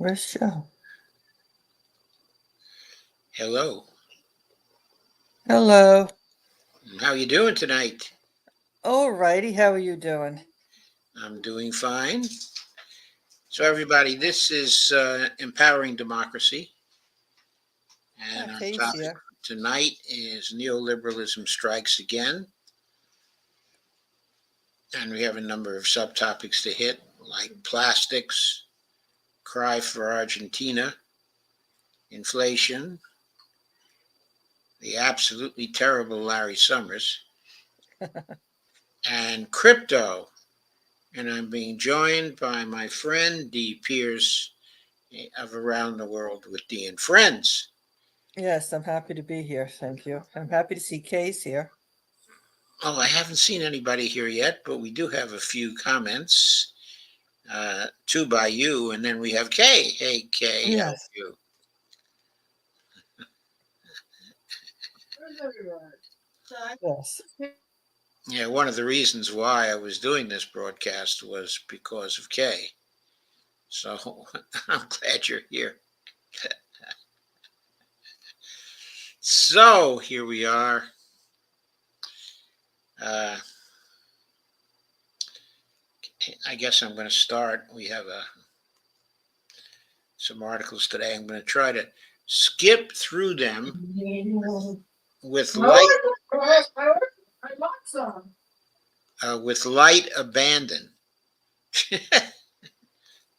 Where's Joe? Hello. Hello. How you doing tonight? All righty. How are you doing? I'm doing fine. So, everybody, this is Empowering Democracy, and our Kay's topic here. tonight is Neoliberalism Strikes Again. And we have a number of subtopics to hit, like plastics, cry for Argentina, inflation, the absolutely terrible Larry Summers, and crypto. And I'm being joined by my friend Dee Pierce of Around the World with Dee and Friends. Yes, I'm happy to be here. Thank you. I'm happy to see Kay's here. Oh, I haven't seen anybody here yet, but we do have a few comments. Two by you, and then we have Kay. Hey, Kay, how are Yes. you? Yes. Yeah, one of the reasons why I was doing this broadcast was because of Kay. So I'm glad you're here. So here we are. Uh, I guess I'm going to start. We have some articles today. I'm going to try to skip through them with light abandon.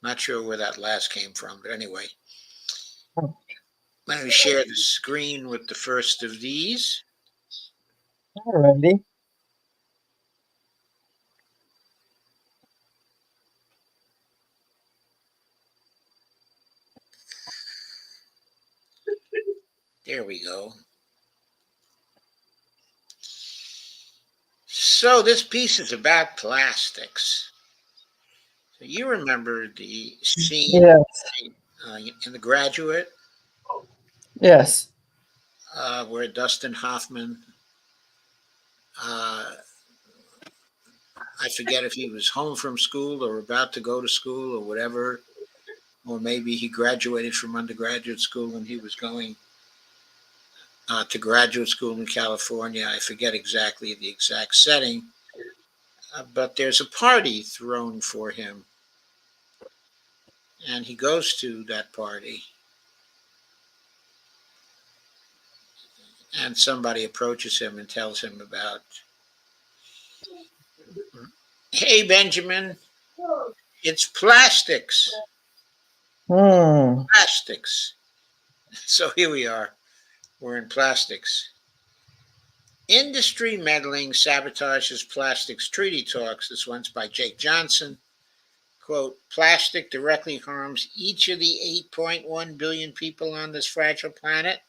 Not sure where that last came from, but anyway. Let me share the screen with the first of these. All righty. There we go. So this piece is about plastics. So you remember the scene Yes. in The Graduate Yes. where Dustin Hoffman, uh, I forget if he was home from school or about to go to school or whatever, or maybe he graduated from undergraduate school and he was going to graduate school in California. I forget exactly the exact setting, but there's a party thrown for him, and he goes to that party, and somebody approaches him and tells him about, hey, Benjamin, it's plastics. Hmm. Plastics. So here we are. We're in plastics. Industry meddling sabotages plastics treaty talks. This one's by Jake Johnson. Quote, plastic directly harms each of the 8.1 billion people on this fragile planet,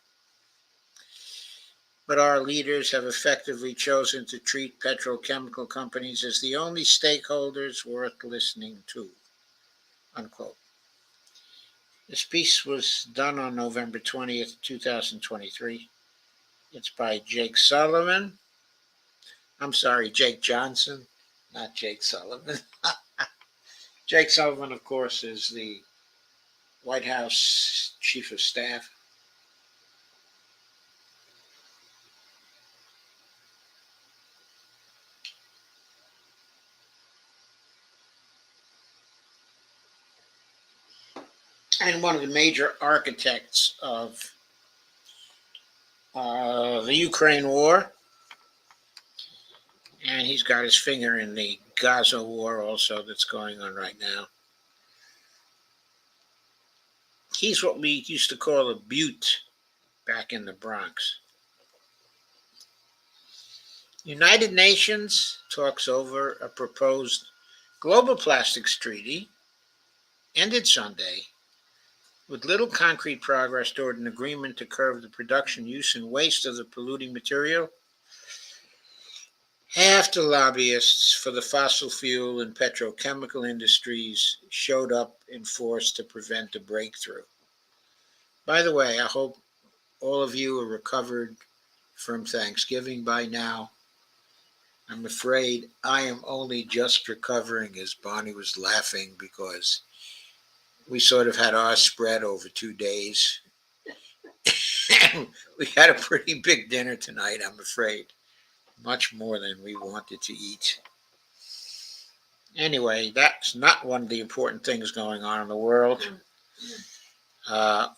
but our leaders have effectively chosen to treat petrochemical companies as the only stakeholders worth listening to, unquote. This piece was done on November 20th, 2023. It's by Jake Sullivan. I'm sorry, Jake Johnson, not Jake Sullivan. Jake Sullivan, of course, is the White House Chief of Staff. And one of the major architects of the Ukraine war. And he's got his finger in the Gaza war also that's going on right now. He's what we used to call a Butte back in the Bronx. United Nations talks over a proposed global plastics treaty ended Sunday with little concrete progress toward an agreement to curb the production, use, and waste of the polluting material. Half the lobbyists for the fossil fuel and petrochemical industries showed up in force to prevent a breakthrough. By the way, I hope all of you are recovered from Thanksgiving by now. I'm afraid I am only just recovering, as Bonnie was laughing, because We sort of had ours spread over 2 days. We had a pretty big dinner tonight, I'm afraid. Much more than we wanted to eat. Anyway, that's not one of the important things going on in the world.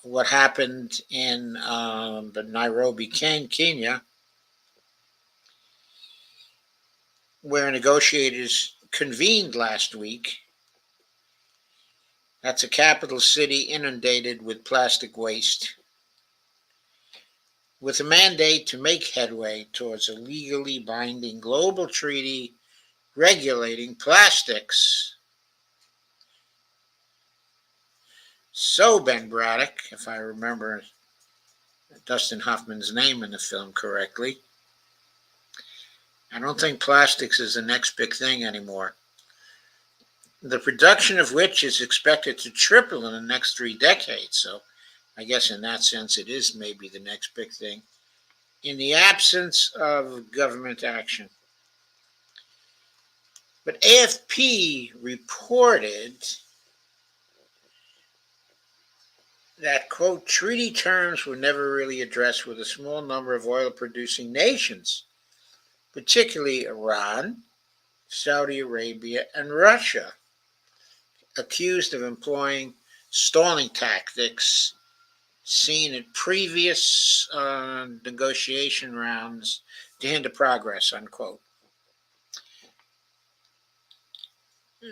What happened in the Nairobi, Kenya, where negotiators convened last week. That's a capital city inundated with plastic waste, with a mandate to make headway towards a legally binding global treaty regulating plastics. So, Ben Braddock, if I remember Dustin Hoffman's name in the film correctly, I don't think plastics is the next big thing anymore. The production of which is expected to triple in the next 3 decades. So I guess in that sense, it is maybe the next big thing. In the absence of government action. But AFP reported that, quote, treaty terms were never really addressed with a small number of oil-producing nations, particularly Iran, Saudi Arabia, and Russia, accused of employing stalling tactics seen at previous negotiation rounds to hinder progress, unquote.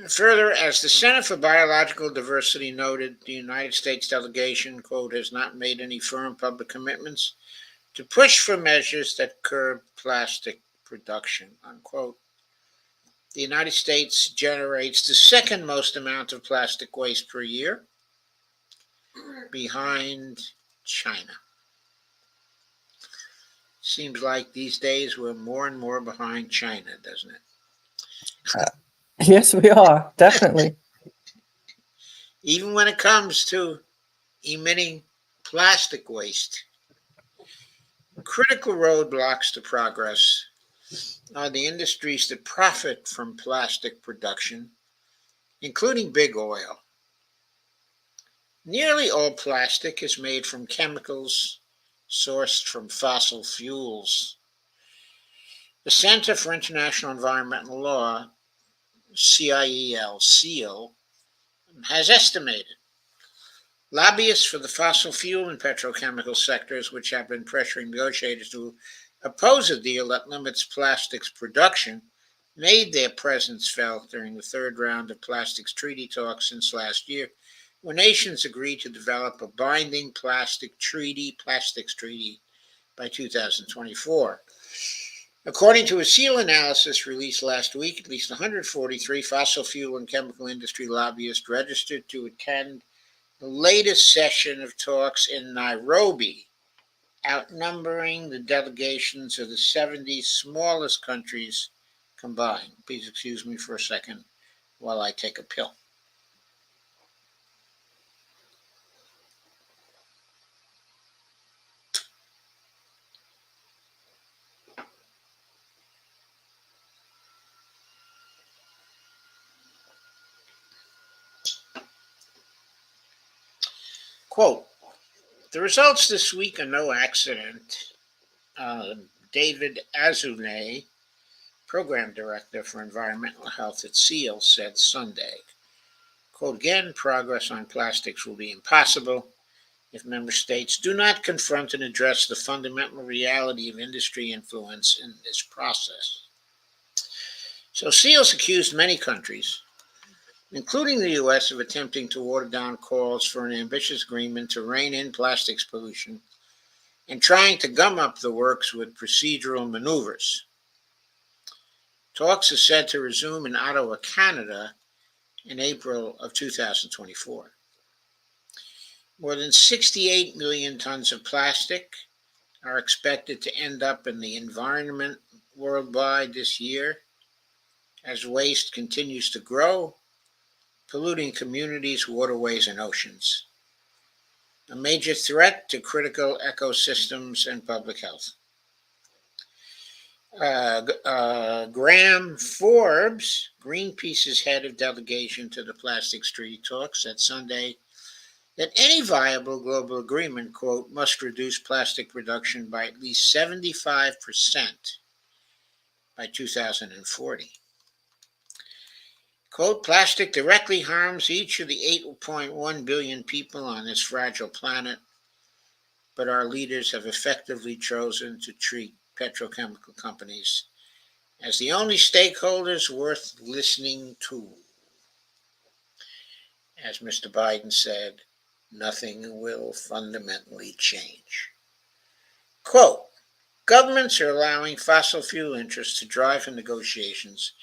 Further, as the Center for Biological Diversity noted, the United States delegation, quote, has not made any firm public commitments to push for measures that curb plastic production, unquote. The United States generates the second most amount of plastic waste per year, behind China. Seems like these days we're more and more behind China, doesn't it? Yes, we are, definitely. Even when it comes to emitting plastic waste. Critical roadblocks to progress are the industries that profit from plastic production, including big oil. Nearly all plastic is made from chemicals sourced from fossil fuels. The Center for International Environmental Law, CIEL, has estimated lobbyists for the fossil fuel and petrochemical sectors, which have been pressuring negotiators to oppose a deal that limits plastics production, made their presence felt during the third round of plastics treaty talks since last year, where nations agreed to develop a binding plastics treaty by 2024. According to a SEAL analysis released last week, at least 143 fossil fuel and chemical industry lobbyists registered to attend the latest session of talks in Nairobi, outnumbering the delegations of the 70 smallest countries combined. Please excuse me for a second while I take a pill. Quote, the results this week are no accident. David Azoulay, Program Director for Environmental Health at SEAL, said Sunday. Quote, again, progress on plastics will be impossible if member states do not confront and address the fundamental reality of industry influence in this process. So SEALs accused many countries, including the U.S., of attempting to water down calls for an ambitious agreement to rein in plastics pollution and trying to gum up the works with procedural maneuvers. Talks are set to resume in Ottawa, Canada, in April of 2024. More than 68 million tons of plastic are expected to end up in the environment worldwide this year as waste continues to grow, polluting communities, waterways, and oceans. A major threat to critical ecosystems and public health. Graham Forbes, Greenpeace's head of delegation to the plastics treaty talks, said Sunday that any viable global agreement, quote, must reduce plastic production by at least 75% by 2040. Quote, plastic directly harms each of the 8.1 billion people on this fragile planet, but our leaders have effectively chosen to treat petrochemical companies as the only stakeholders worth listening to. As Mr. Biden said, nothing will fundamentally change. Quote, governments are allowing fossil fuel interests to drive in negotiations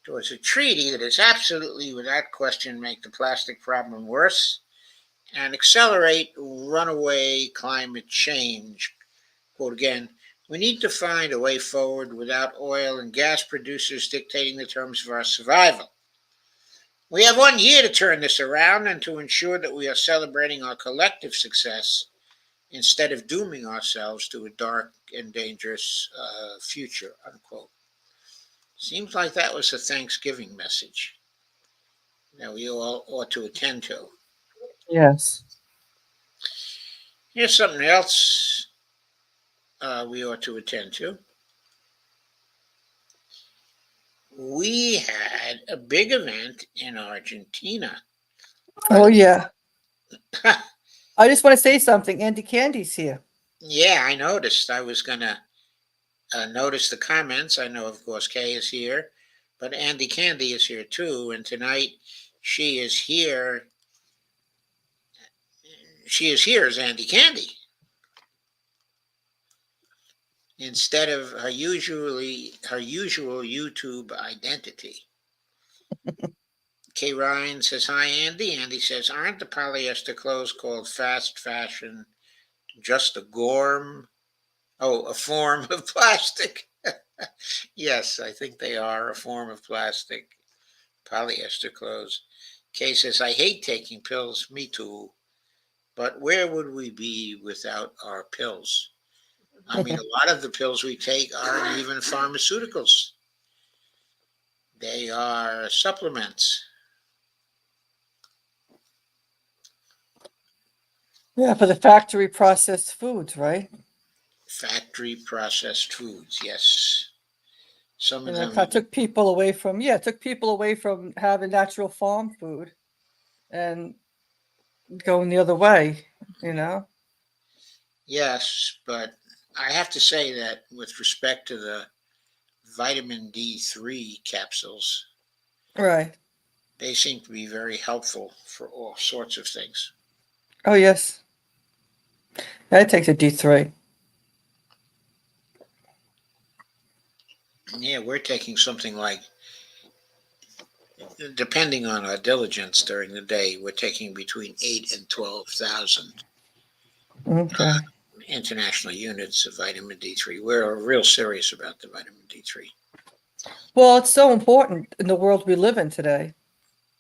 towards a treaty that is absolutely, without question, make the plastic problem worse and accelerate runaway climate change. Quote again, we need to find a way forward without oil and gas producers dictating the terms of our survival. We have 1 year to turn this around and to ensure that we are celebrating our collective success instead of dooming ourselves to a dark and dangerous future, unquote. Seems like that was a Thanksgiving message that we all ought to attend to. Yes. Here's something else we ought to attend to. We had a big event in Argentina. Oh, yeah. I just want to say something. Andy Candy's here. Yeah, I noticed. I was going to notice the comments. I know, of course, Kay is here, but Andy Candy is here too. And tonight she is here. She is here as Andy Candy instead of her usual YouTube identity. Kay Ryan says, hi, Andy. Andy says, aren't the polyester clothes called fast fashion just a form of plastic? Yes, I think they are a form of plastic. Polyester clothes. Kay says, I hate taking pills. Me too. But where would we be without our pills? I mean, a lot of the pills we take aren't even pharmaceuticals. They are supplements. Yeah, for the factory processed foods, right? Factory processed foods, yes. Some of And them. it took people away from, it took people away from having natural farm food and going the other way, you know? Yes, but I have to say that with respect to the vitamin D3 capsules, Right. they seem to be very helpful for all sorts of things. Oh, yes. That takes a D3. Yeah, we're taking something like, depending on our diligence during the day, we're taking between 8 and 12,000 Okay. international units of vitamin D3. We're real serious about the vitamin D3. Well, it's so important in the world we live in today.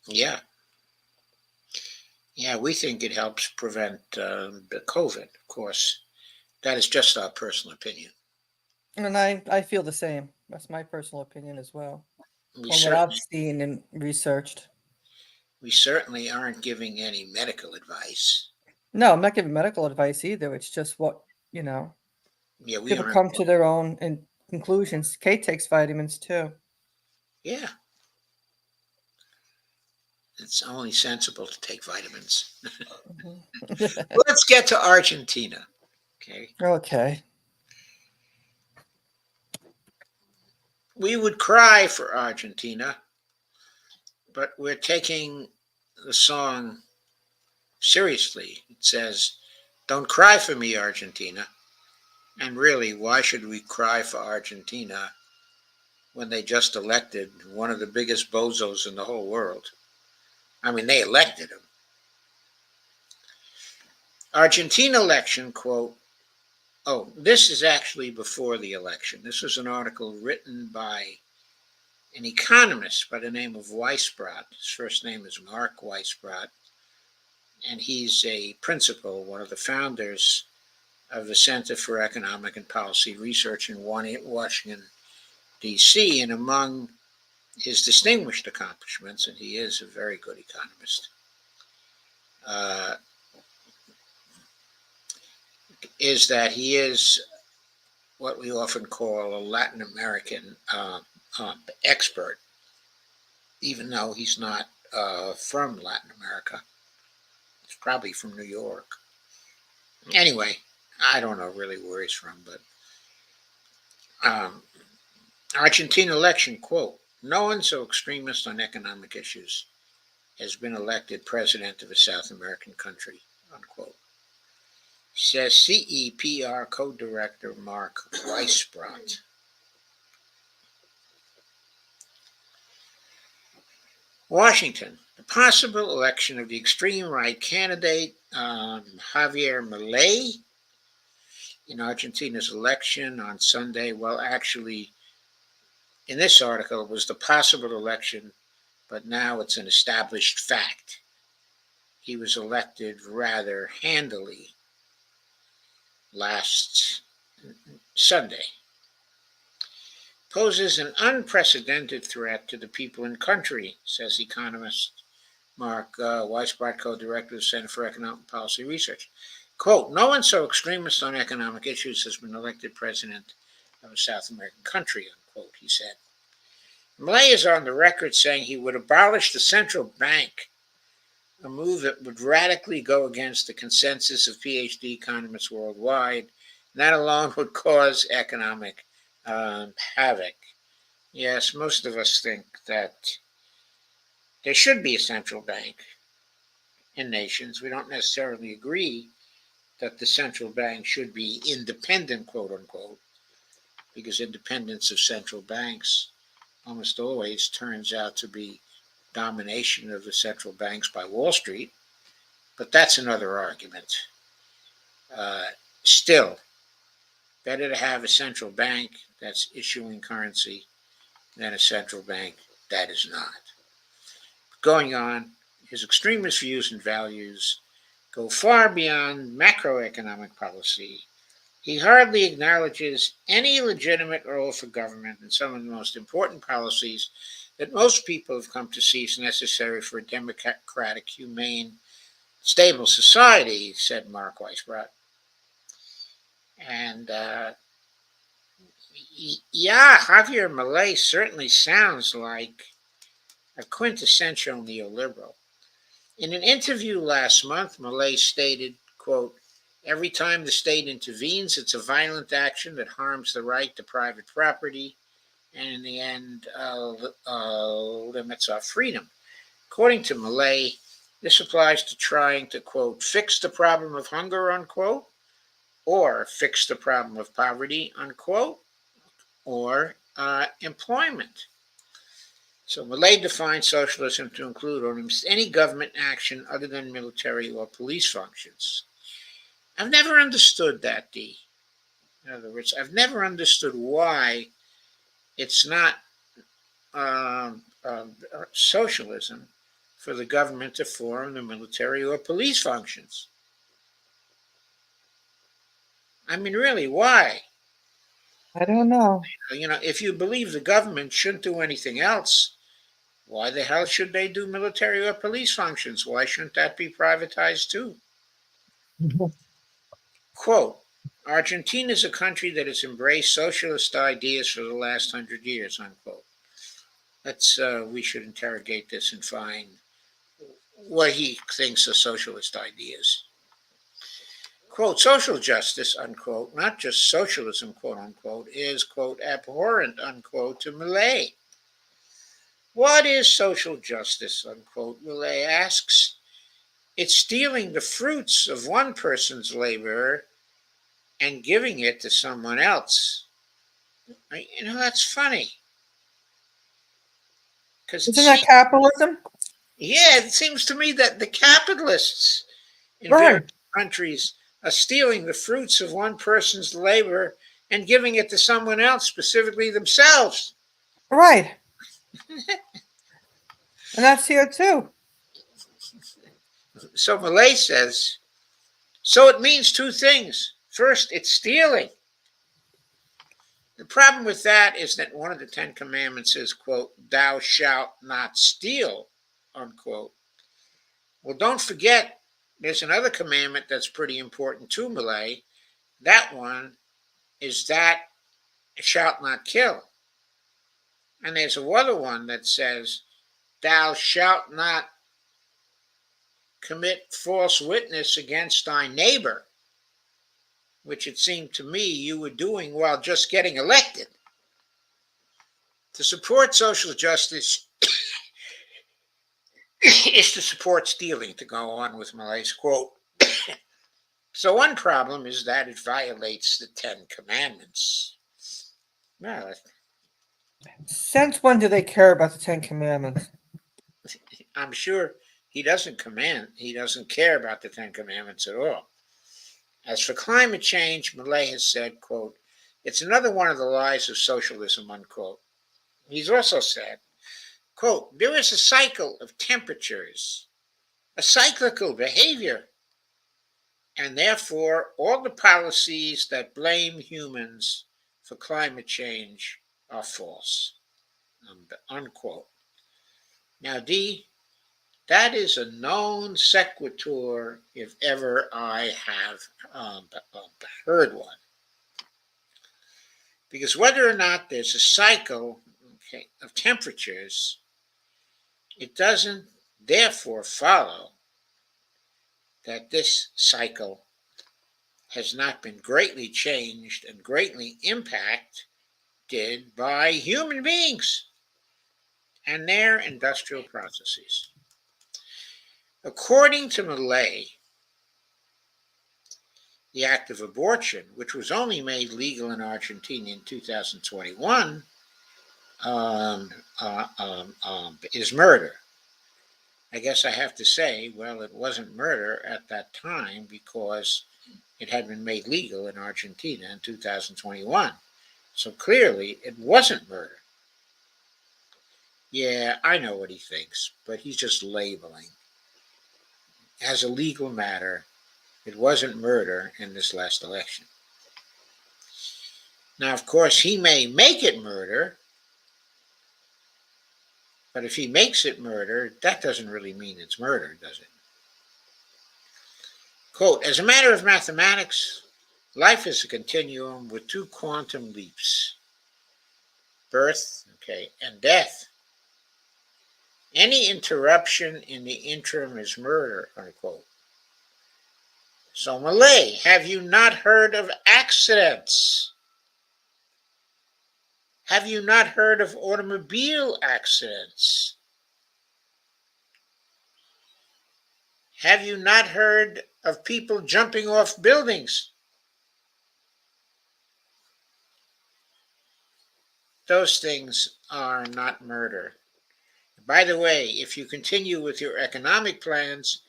Yeah. Yeah, we think it helps prevent the COVID, of course. That is just our personal opinion. And I feel the same. That's my personal opinion as well. We From what I've certainly, seen and researched. we certainly aren't giving any medical advice. No, I'm not giving medical advice either. It's just what, Yeah, we people aren't. come to their own conclusions. Kate takes vitamins too. Yeah, it's only sensible to take vitamins. Mhm. Let's get to Argentina. Okay. Okay. We would cry for Argentina, but we're taking the song seriously. It says, don't cry for me, Argentina. And really, why should we cry for Argentina when they just elected one of the biggest bozos in the whole world? I mean, they elected him. Argentina election, quote, oh, this is actually before the election. This was an article written by an economist by the name of Weisbrot. His first name is Mark Weisbrot, and he's a principal, one of the founders of the Center for Economic and Policy Research in Washington, D.C., and among his distinguished accomplishments, and he is a very good economist, is that he is what we often call a Latin American expert, even though he's not from Latin America. He's probably from New York. Anyway, I don't know really where he's from, but um, Argentina election quote: "No one so extremist on economic issues has been elected president of a South American country." Unquote. Says CEPR co-director Mark Weisbrot. Washington. The possible election of the extreme right candidate Javier Milei in Argentina's election on Sunday. Well, actually, in this article, it was the possible election, but now it's an established fact. He was elected rather handily last Sunday. Poses an unprecedented threat to the people and country, says economist Mark Weisbrot, co-director of the Center for Economic Policy Research. Quote, "No one so extremist on economic issues has been elected president of a South American country," unquote, he said. Milei is on the record saying he would abolish the central bank, a move that would radically go against the consensus of PhD economists worldwide. And that alone would cause economic havoc. Yes, most of us think that there should be a central bank in nations. We don't necessarily agree that the central bank should be independent, quote unquote, because independence of central banks almost always turns out to be domination of the central banks by Wall Street. But that's another argument. Still, better to have a central bank that's issuing currency than a central bank that is not. Going on, his extremist views and values go far beyond macroeconomic policy. He hardly acknowledges any legitimate role for government in some of the most important policies that most people have come to see as necessary for a democratic, humane, stable society, said Mark Weisbrot. And yeah, Javier Milei certainly sounds like a quintessential neoliberal. In an interview last month, Milei stated, quote, "Every time the state intervenes, it's a violent action that harms the right to private property and in the end limits our freedom." According to Milei, this applies to trying to, quote, "fix the problem of hunger," unquote, or fix the problem of poverty, unquote, or employment. So Milei defines socialism to include almost any government action other than military or police functions. I've never understood that, D. In other words, I've never understood why it's not socialism for the government to form the military or police functions. I mean, really, why? I don't know. You know, if you believe the government shouldn't do anything else, why the hell should they do military or police functions? Why shouldn't that be privatized too? Quote, "Argentina is a country that has embraced socialist ideas for the last 100 years," unquote. We should interrogate this and find what he thinks are socialist ideas. Quote, "Social justice," unquote, not just socialism, quote unquote, is, quote, "abhorrent," unquote, to Milei. What is social justice, unquote, Milei asks. It's stealing the fruits of one person's labor and giving it to someone else. You know, that's funny. Isn't that capitalism? Yeah, it seems to me that the capitalists in various Right, countries are stealing the fruits of one person's labor and giving it to someone else, specifically themselves. right. And that's here too. So Milei says, so it means two things. First, it's stealing. The problem with that is that one of the Ten Commandments is, quote, "thou shalt not steal," unquote. Well, don't forget, there's another commandment that's pretty important too, Milei, That one is that shalt not kill. And there's another one that says, thou shalt not commit false witness against thy neighbor, which it seemed to me you were doing while just getting elected. To support social justice is to support stealing, to go on with Malay's quote. So one problem is that it violates the Ten Commandments. Well, Since when do they care about the Ten Commandments? I'm sure he doesn't care about the Ten Commandments at all. As for climate change, Malay has said, quote, it's another one of the lies of socialism, unquote. He's also said, quote, there is a cycle of temperatures, a cyclical behavior, and therefore all the policies that blame humans for climate change are false, unquote. Now, D, that is a non sequitur if ever I have heard one. Because whether or not there's a cycle, okay, of temperatures, it doesn't therefore follow that this cycle has not been greatly changed and greatly impacted by human beings and their industrial processes. According to Malay, the act of abortion, which was only made legal in Argentina in 2021, is murder. I guess I have to say, well, it wasn't murder at that time because it had been made legal in Argentina in 2021. So clearly it wasn't murder. Yeah, I know what he thinks, but he's just labeling. As a legal matter, it wasn't murder in this last election. Now, of course, he may make it murder, but if he makes it murder, that doesn't really mean it's murder, does it? Quote, as a matter of mathematics, life is a continuum with two quantum leaps, birth, okay, and death. Any interruption in the interim is murder, unquote. So, Malay, have you not heard of accidents? Have you not heard of automobile accidents? Have you not heard of people jumping off buildings? Those things are not murder. By the way, if you continue with your economic plans,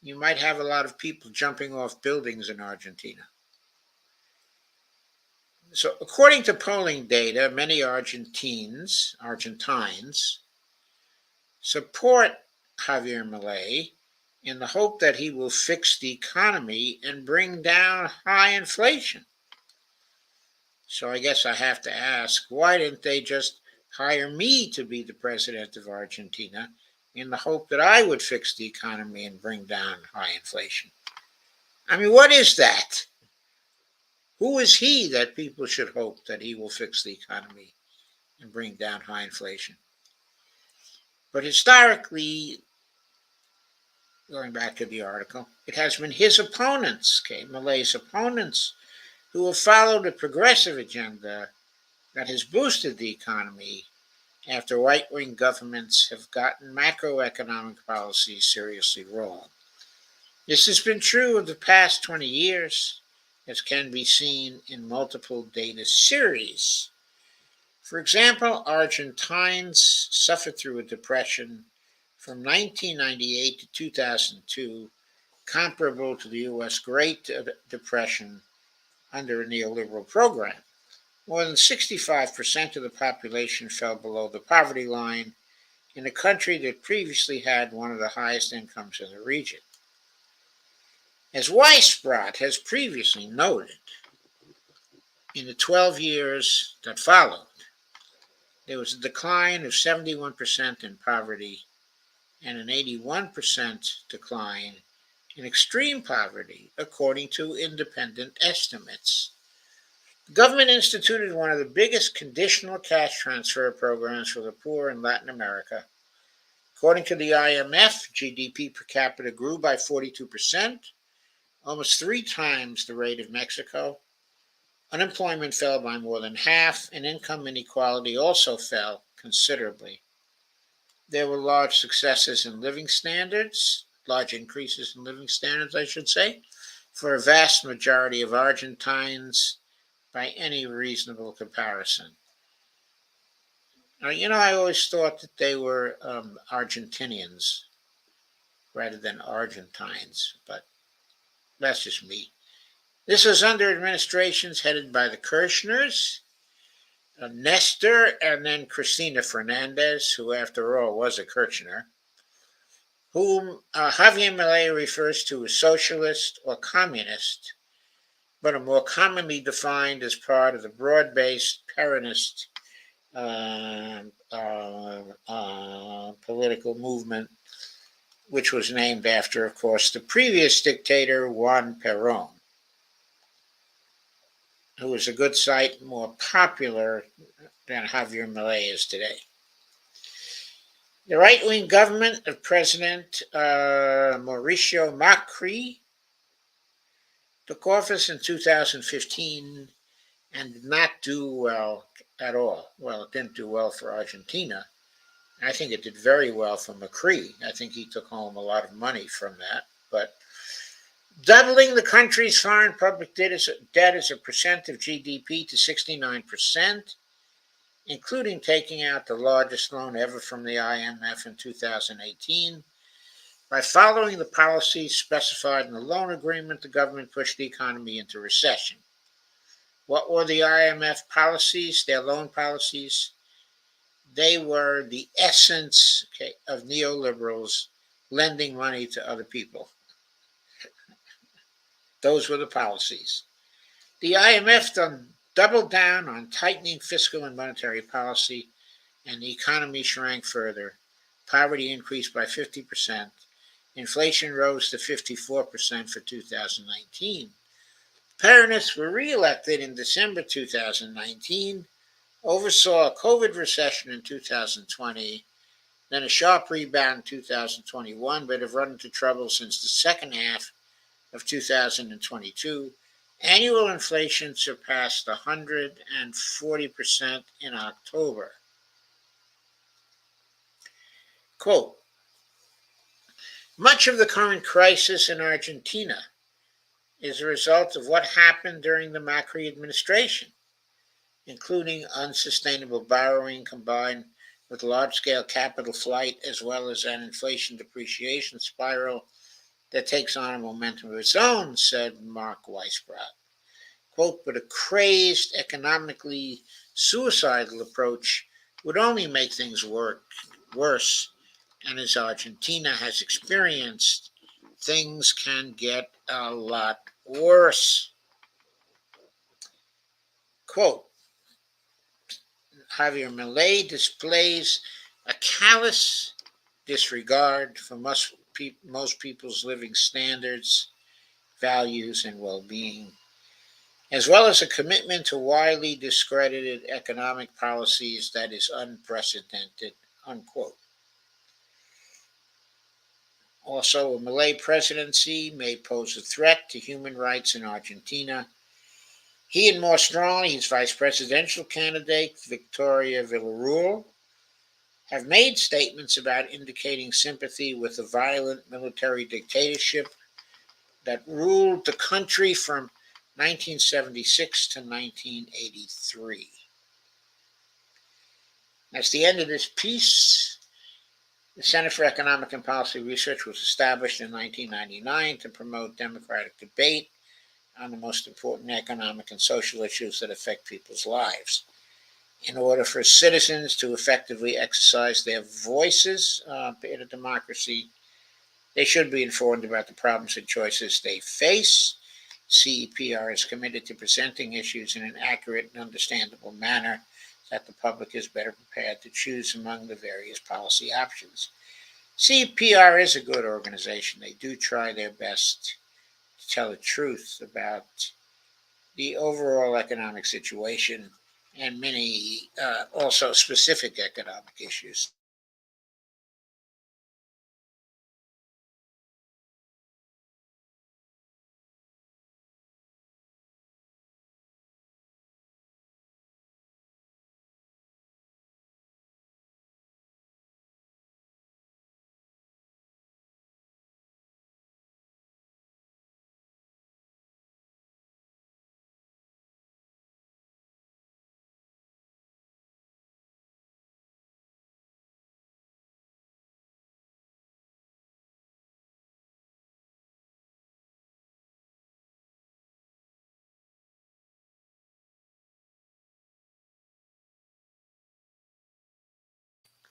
you might have a lot of people jumping off buildings in Argentina. So, according to polling data, many Argentines support Javier Milei in the hope that he will fix the economy and bring down high inflation. So I guess I have to ask, why didn't they just hire me to be the president of Argentina in the hope that I would fix the economy and bring down high inflation? I mean, what is that? Who is he that people should hope that he will fix the economy and bring down high inflation? But historically, going back to the article, it has been his opponents, okay, Malay's opponents, who have followed a progressive agenda that has boosted the economy after right-wing governments have gotten macroeconomic policies seriously wrong. This has been true of the past 20 years, as can be seen in multiple data series. For example, Argentines suffered through a depression from 1998 to 2002, comparable to the U.S. Great Depression under a neoliberal program. More than 65% of the population fell below the poverty line in a country that previously had one of the highest incomes in the region. As Weisbrot has previously noted, in the 12 years that followed, there was a decline of 71% in poverty and an 81% decline in extreme poverty, according to independent estimates. The government instituted one of the biggest conditional cash transfer programs for the poor in Latin America. According to the IMF, GDP per capita grew by 42%, almost 3 times the rate of Mexico. Unemployment fell by more than half, and income inequality also fell considerably. There were large successes in living standards, large increases in living standards, I should say, for a vast majority of Argentines by any reasonable comparison. Now, I always thought that they were Argentinians rather than Argentines, but that's just me. This was under administrations headed by the Kirchners, Nestor, and then Cristina Fernandez, who after all was a Kirchner, whom Javier Milei refers to as socialist or communist, but are more commonly defined as part of the broad-based Peronist political movement, which was named after, of course, the previous dictator, Juan Perón, who was a good sight more popular than Javier Milei is today. The right-wing government of President Mauricio Macri took office in 2015 and did not do well at all. Well, it didn't do well for Argentina. I think it did very well for Macri. I think he took home a lot of money from that. But doubling the country's foreign public debt as a percent of GDP to 69%, including taking out the largest loan ever from the IMF in 2018. By following the policies specified in the loan agreement, the government pushed the economy into recession. What were the IMF policies, their loan policies? They were the essence of neoliberals lending money to other people. Those were the policies. The IMF doubled down on tightening fiscal and monetary policy, and the economy shrank further. Poverty increased by 50%. Inflation rose to 54% for 2019. Peronists were re-elected in December 2019, oversaw a COVID recession in 2020, then a sharp rebound in 2021, but have run into trouble since the second half of 2022. Annual inflation surpassed 140% in October. Quote, much of the current crisis in Argentina is a result of what happened during the Macri administration, including unsustainable borrowing combined with large-scale capital flight, as well as an inflation depreciation spiral that takes on a momentum of its own, said Mark Weisbrot. Quote, but a crazed, economically suicidal approach would only make things worse, and as Argentina has experienced, things can get a lot worse. Quote, Javier Milei displays a callous disregard for most people's living standards, values, and well-being, as well as a commitment to widely discredited economic policies that is unprecedented, unquote. Also, a Milei presidency may pose a threat to human rights in Argentina. He and more strongly his vice presidential candidate, Victoria Villarreal, have made statements about indicating sympathy with the violent military dictatorship that ruled the country from 1976 to 1983. That's the end of this piece. The Center for Economic and Policy Research was established in 1999 to promote democratic debate on the most important economic and social issues that affect people's lives. In order for citizens to effectively exercise their voices in a democracy, they should be informed about the problems and choices they face. CEPR is committed to presenting issues in an accurate and understandable manner so that the public is better prepared to choose among the various policy options. CPR is a good organization. They do try their best to tell the truth about the overall economic situation and many also specific economic issues.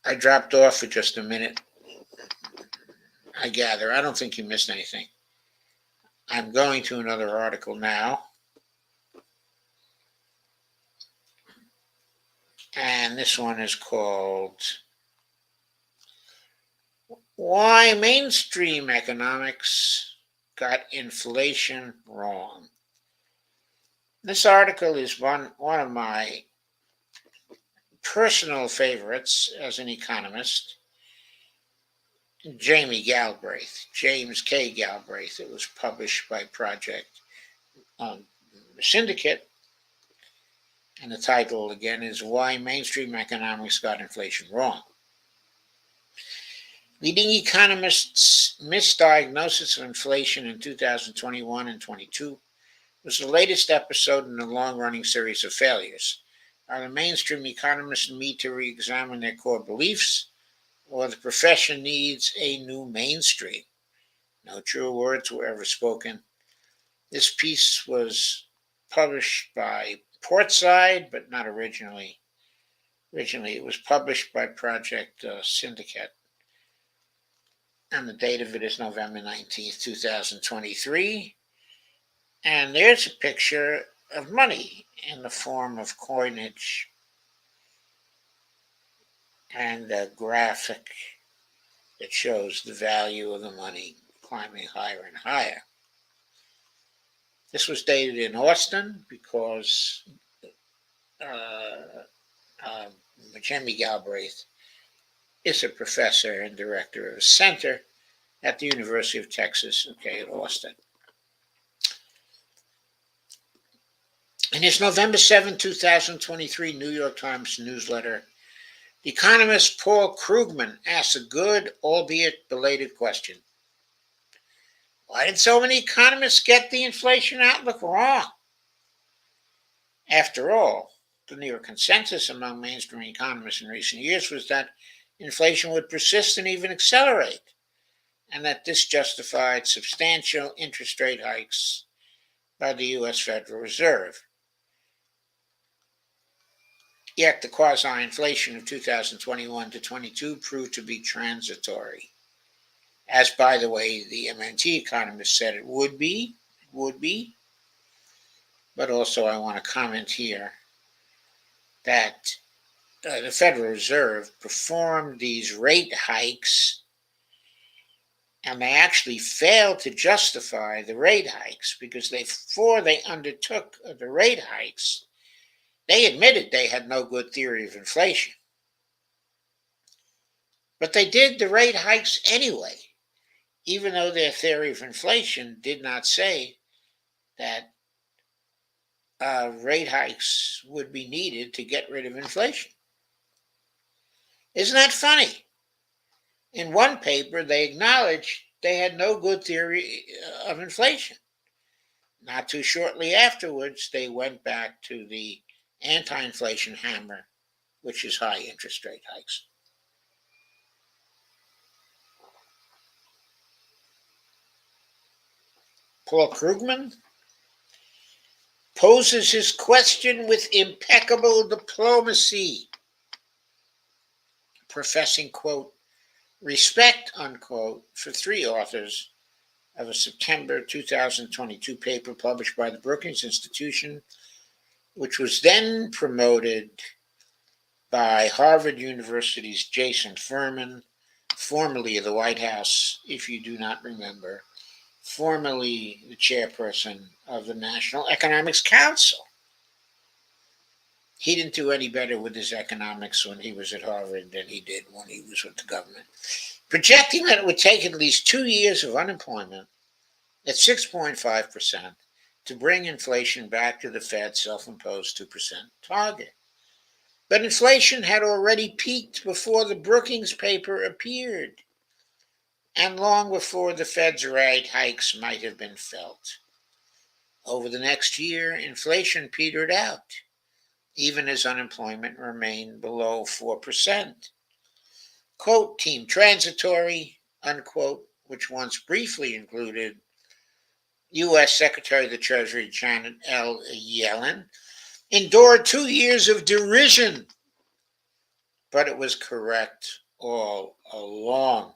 I dropped off for just a minute. I gather. I don't think you missed anything. I'm going to another article now. And this one is called Why Mainstream Economics Got Inflation Wrong. This article is one of my personal favorites as an economist. James K. Galbraith. It was published by Project Syndicate. And the title again is Why Mainstream Economics Got Inflation Wrong. Leading economists' misdiagnosis of inflation in 2021 and 22 was the latest episode in a long-running series of failures. Are the mainstream economists need to re-examine their core beliefs, or the profession needs a new mainstream? No true words were ever spoken. This piece was published by Portside, but not originally. Originally, it was published by Project Syndicate, and the date of it is November 19th, 2023. And there's a picture of money in the form of coinage and a graphic that shows the value of the money climbing higher and higher. This was dated in Austin because Jamie Galbraith is a professor and director of a center at the University of Texas, at Austin. In his November 7, 2023 New York Times newsletter, the economist Paul Krugman asks a good, albeit belated question. Why did so many economists get the inflation outlook wrong? After all, the near consensus among mainstream economists in recent years was that inflation would persist and even accelerate, and that this justified substantial interest rate hikes by the U.S. Federal Reserve. Yet the quasi-inflation of 2021 to 22 proved to be transitory. As, by the way, the MNT economist said it would be. But also I want to comment here that the Federal Reserve performed these rate hikes, and they actually failed to justify the rate hikes because before they undertook the rate hikes, they admitted they had no good theory of inflation. But they did the rate hikes anyway, even though their theory of inflation did not say that rate hikes would be needed to get rid of inflation. Isn't that funny? In one paper, they acknowledged they had no good theory of inflation. Not too shortly afterwards, they went back to the anti-inflation hammer, which is high interest rate hikes. Paul Krugman poses his question with impeccable diplomacy, professing, quote, respect, unquote, for three authors of a September 2022 paper published by the Brookings Institution, which was then promoted by Harvard University's Jason Furman formerly of the White House, if you do not remember, formerly the chairperson of the National Economics Council. He didn't do any better with his economics when he was at Harvard than he did when he was with the government. Projecting that it would take at least 2 years of unemployment at 6.5% to bring inflation back to the Fed's self-imposed 2% target. But inflation had already peaked before the Brookings paper appeared, and long before the Fed's rate hikes might have been felt. Over the next year, inflation petered out, even as unemployment remained below 4%. Quote, team transitory, unquote, which once briefly included U.S. Secretary of the Treasury Janet L. Yellen, endured 2 years of derision, but it was correct all along.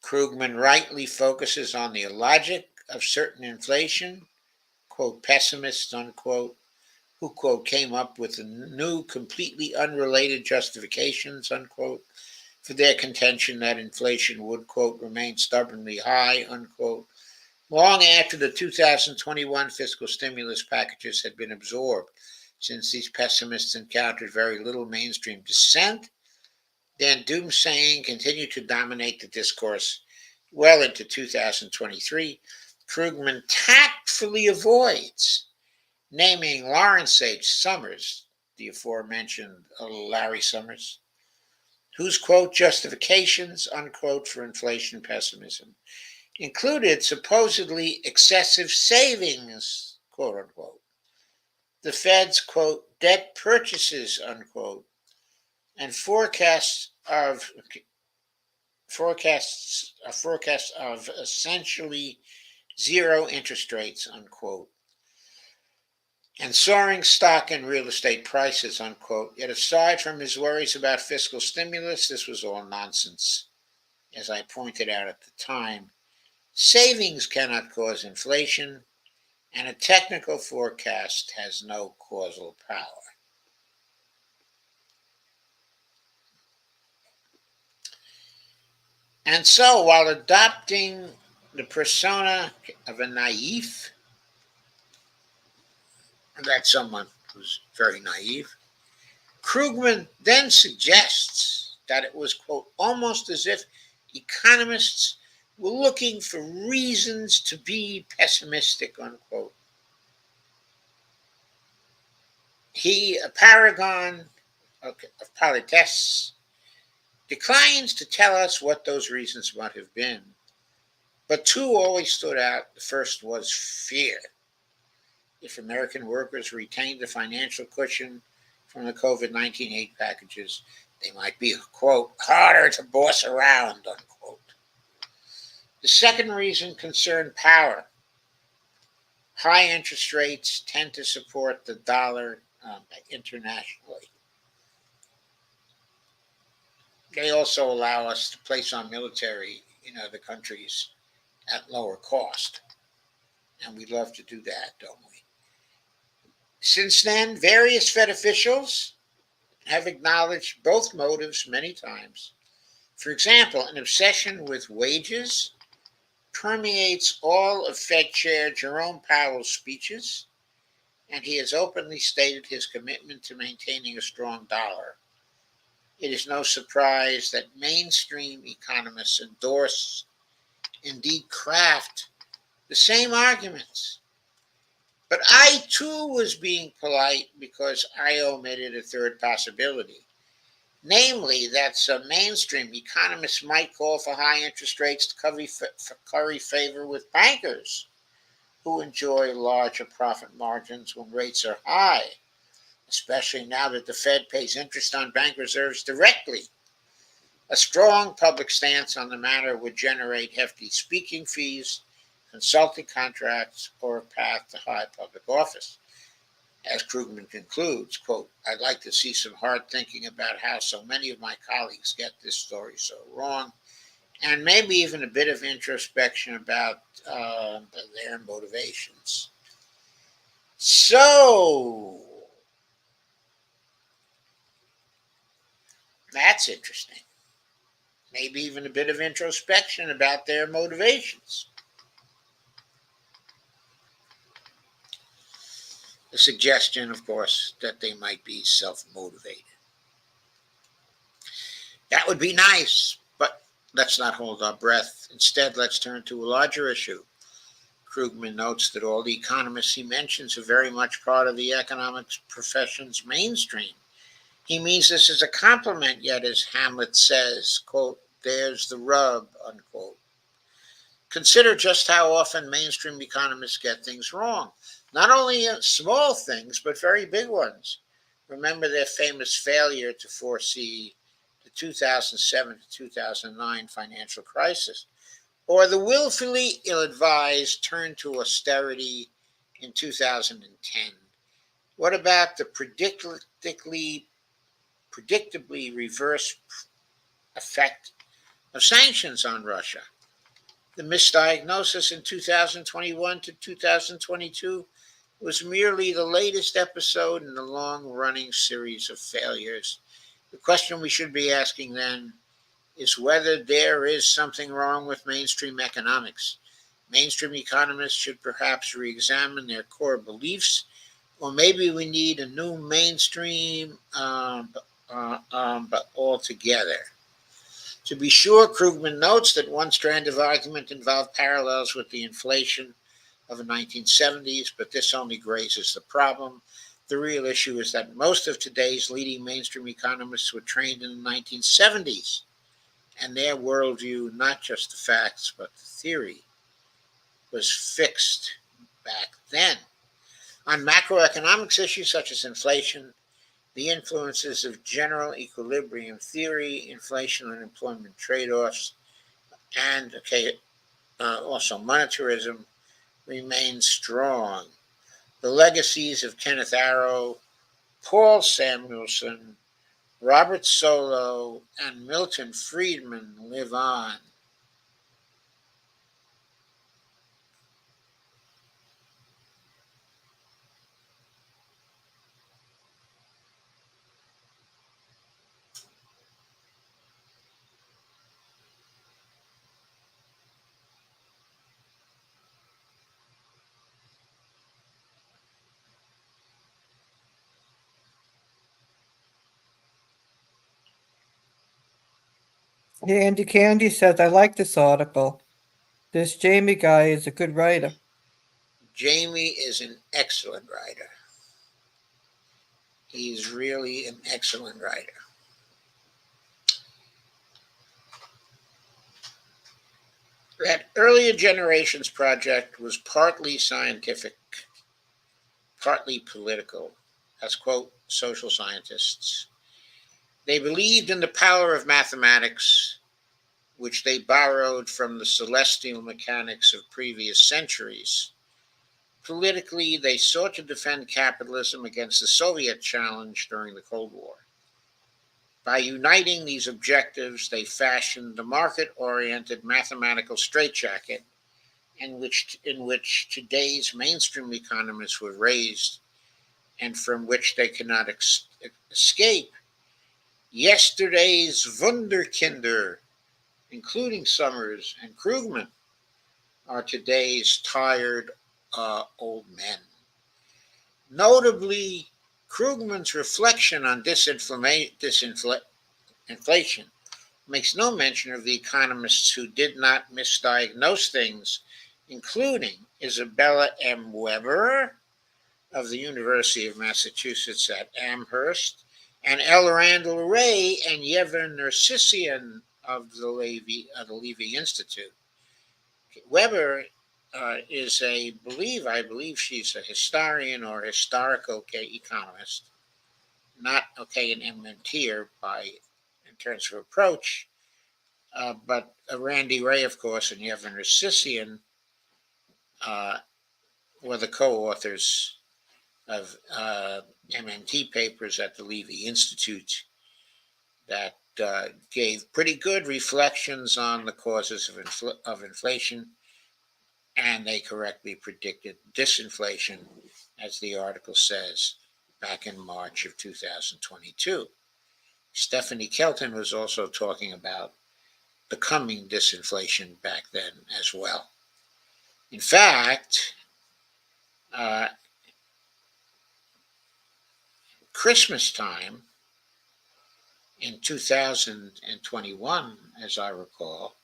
Krugman rightly focuses on the logic of certain inflation, quote, pessimists, unquote, who, quote, came up with new, completely unrelated justifications, unquote, for their contention that inflation would, quote, remain stubbornly high, unquote, long after the 2021 fiscal stimulus packages had been absorbed. Since these pessimists encountered very little mainstream dissent, then doomsaying continued to dominate the discourse well into 2023. Krugman tactfully avoids naming Lawrence H. Summers, the aforementioned Larry Summers, whose, quote, justifications, unquote, for inflation pessimism included supposedly excessive savings, quote unquote, the Fed's, quote, debt purchases, unquote, and forecasts of essentially zero interest rates, unquote, and soaring stock and real estate prices, unquote. Yet aside from his worries about fiscal stimulus, this was all nonsense. As I pointed out at the time, savings cannot cause inflation, and a technical forecast has no causal power. And so, while adopting the persona of a naif, that's someone who's very naive, Krugman then suggests that it was, quote, almost as if economists were looking for reasons to be pessimistic, unquote. He, a paragon of politesse, declines to tell us what those reasons might have been. But two always stood out. The first was fear. If American workers retained the financial cushion from the COVID-19 aid packages, they might be, quote, harder to boss around, unquote. The second reason concerned power. High interest rates tend to support the dollar internationally. They also allow us to place our military in other countries at lower cost. And we love to do that, don't we? Since then, various Fed officials have acknowledged both motives many times. For example, an obsession with wages permeates all of Fed Chair Jerome Powell's speeches, and he has openly stated his commitment to maintaining a strong dollar. It is no surprise that mainstream economists endorse, indeed craft, the same arguments. But I too was being polite because I omitted a third possibility, namely that some mainstream economists might call for high interest rates to curry favor with bankers who enjoy larger profit margins when rates are high, especially now that the Fed pays interest on bank reserves directly. A strong public stance on the matter would generate hefty speaking fees, consulting contracts, or a path to high public office. As Krugman concludes, quote, I'd like to see some hard thinking about how so many of my colleagues get this story so wrong, and maybe even a bit of introspection about their motivations. So, that's interesting. maybe even a bit of introspection about their motivations. The suggestion, of course, that they might be self-motivated. That would be nice, but let's not hold our breath. Instead, let's turn to a larger issue. Krugman notes that all the economists he mentions are very much part of the economics profession's mainstream. He means this as a compliment, yet as Hamlet says, quote, there's the rub, unquote. Consider just how often mainstream economists get things wrong. Not only small things, but very big ones. Remember their famous failure to foresee the 2007 to 2009 financial crisis, or the willfully ill-advised turn to austerity in 2010. What about the predictably reverse effect of sanctions on Russia? The misdiagnosis in 2021 to 2022 was merely the latest episode in a long-running series of failures. The question we should be asking then is whether there is something wrong with mainstream economics. Mainstream economists should perhaps re-examine their core beliefs, or maybe we need a new mainstream, but altogether. To be sure, Krugman notes that one strand of argument involved parallels with the inflation of the 1970s, but this only grazes the problem. The real issue is that most of today's leading mainstream economists were trained in the 1970s, and their worldview, not just the facts, but the theory, was fixed back then. On macroeconomics issues such as inflation, the influences of general equilibrium theory, inflation and employment trade-offs, and also monetarism remain strong. The legacies of Kenneth Arrow, Paul Samuelson, Robert Solow, and Milton Friedman live on. Yeah, Andy Candy says, I like this article. This Jamie guy is a good writer. Jamie is an excellent writer. He's really an excellent writer. That earlier generations project was partly scientific, partly political, as quote social scientists. They believed in the power of mathematics, which they borrowed from the celestial mechanics of previous centuries. Politically, they sought to defend capitalism against the Soviet challenge during the Cold War. By uniting these objectives, they fashioned the market-oriented mathematical straitjacket in which today's mainstream economists were raised and from which they cannot escape. Yesterday's Wunderkinder, including Summers and Krugman, are today's tired old men. Notably, Krugman's reflection on disinflation makes no mention of the economists who did not misdiagnose things, including Isabella M. Weber of the University of Massachusetts at Amherst, and L. Randall Ray and Yevhen Nersessian of the Levy Institute. Weber is I believe she's a historian or historical economist, not an eminentier in terms of approach, but Randy Ray, of course, and Yevhen Nersessian were the co-authors of MNT papers at the Levy Institute that gave pretty good reflections on the causes of inflation, and they correctly predicted disinflation, as the article says, back in March of 2022. Stephanie Kelton was also talking about the coming disinflation back then as well. In fact, uh, Christmas time in 2021, as I recall,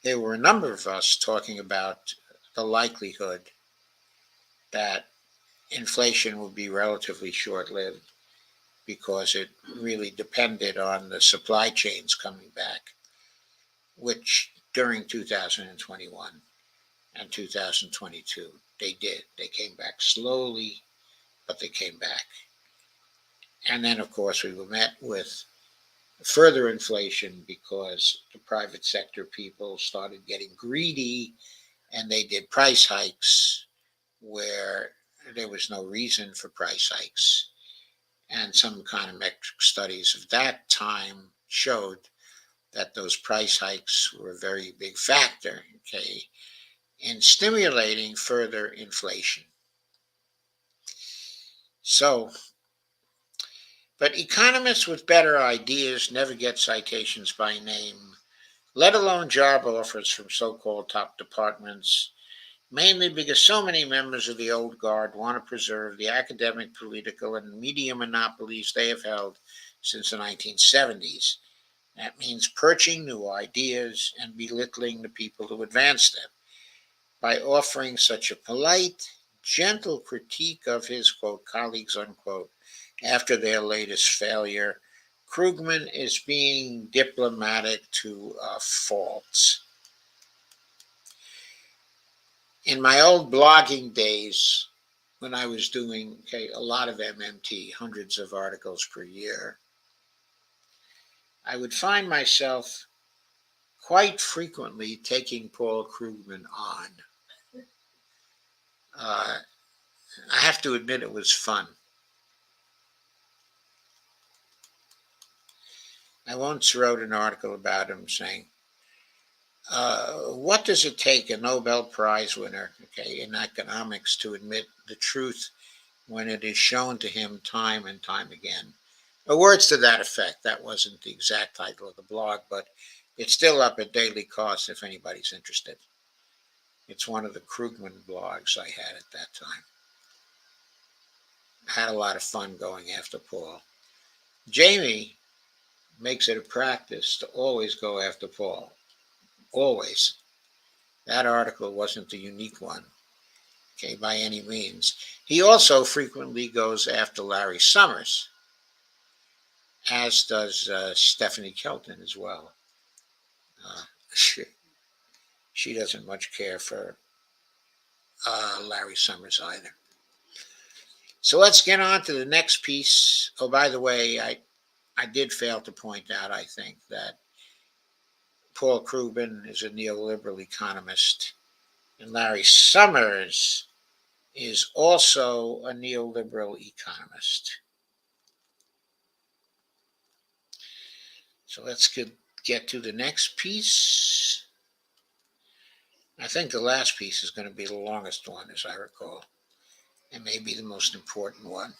there were a number of us talking about the likelihood that inflation would be relatively short lived because it really depended on the supply chains coming back, which during 2021 and 2022 they did. They came back slowly, but they came back. And then, of course, we were met with further inflation because the private sector people started getting greedy and they did price hikes where there was no reason for price hikes. And some econometric studies of that time showed that those price hikes were a very big factor, okay, in stimulating further inflation. So, but economists with better ideas never get citations by name, let alone job offers from so-called top departments, mainly because so many members of the old guard want to preserve the academic, political, and media monopolies they have held since the 1970s. That means perching new ideas and belittling the people who advance them. By offering such a polite, gentle critique of his, quote, colleagues, unquote, after their latest failure, Krugman is being diplomatic to a fault. In my old blogging days, when I was doing a lot of MMT, hundreds of articles per year, I would find myself quite frequently taking Paul Krugman on. I have to admit it was fun. I once wrote an article about him saying, what does it take a Nobel Prize winner, in economics to admit the truth when it is shown to him time and time again? Words to that effect. That wasn't the exact title of the blog, but it's still up at daily cost if anybody's interested. It's one of the Krugman blogs I had at that time. I had a lot of fun going after Paul. Jamie makes it a practice to always go after Paul. Always. That article wasn't the unique one, by any means. He also frequently goes after Larry Summers, as does Stephanie Kelton as well. She doesn't much care for Larry Summers either. So let's get on to the next piece. Oh, by the way, I did fail to point out, I think, that Paul Krugman is a neoliberal economist, and Larry Summers is also a neoliberal economist. So let's get to the next piece. I think the last piece is going to be the longest one, as I recall, and maybe the most important one.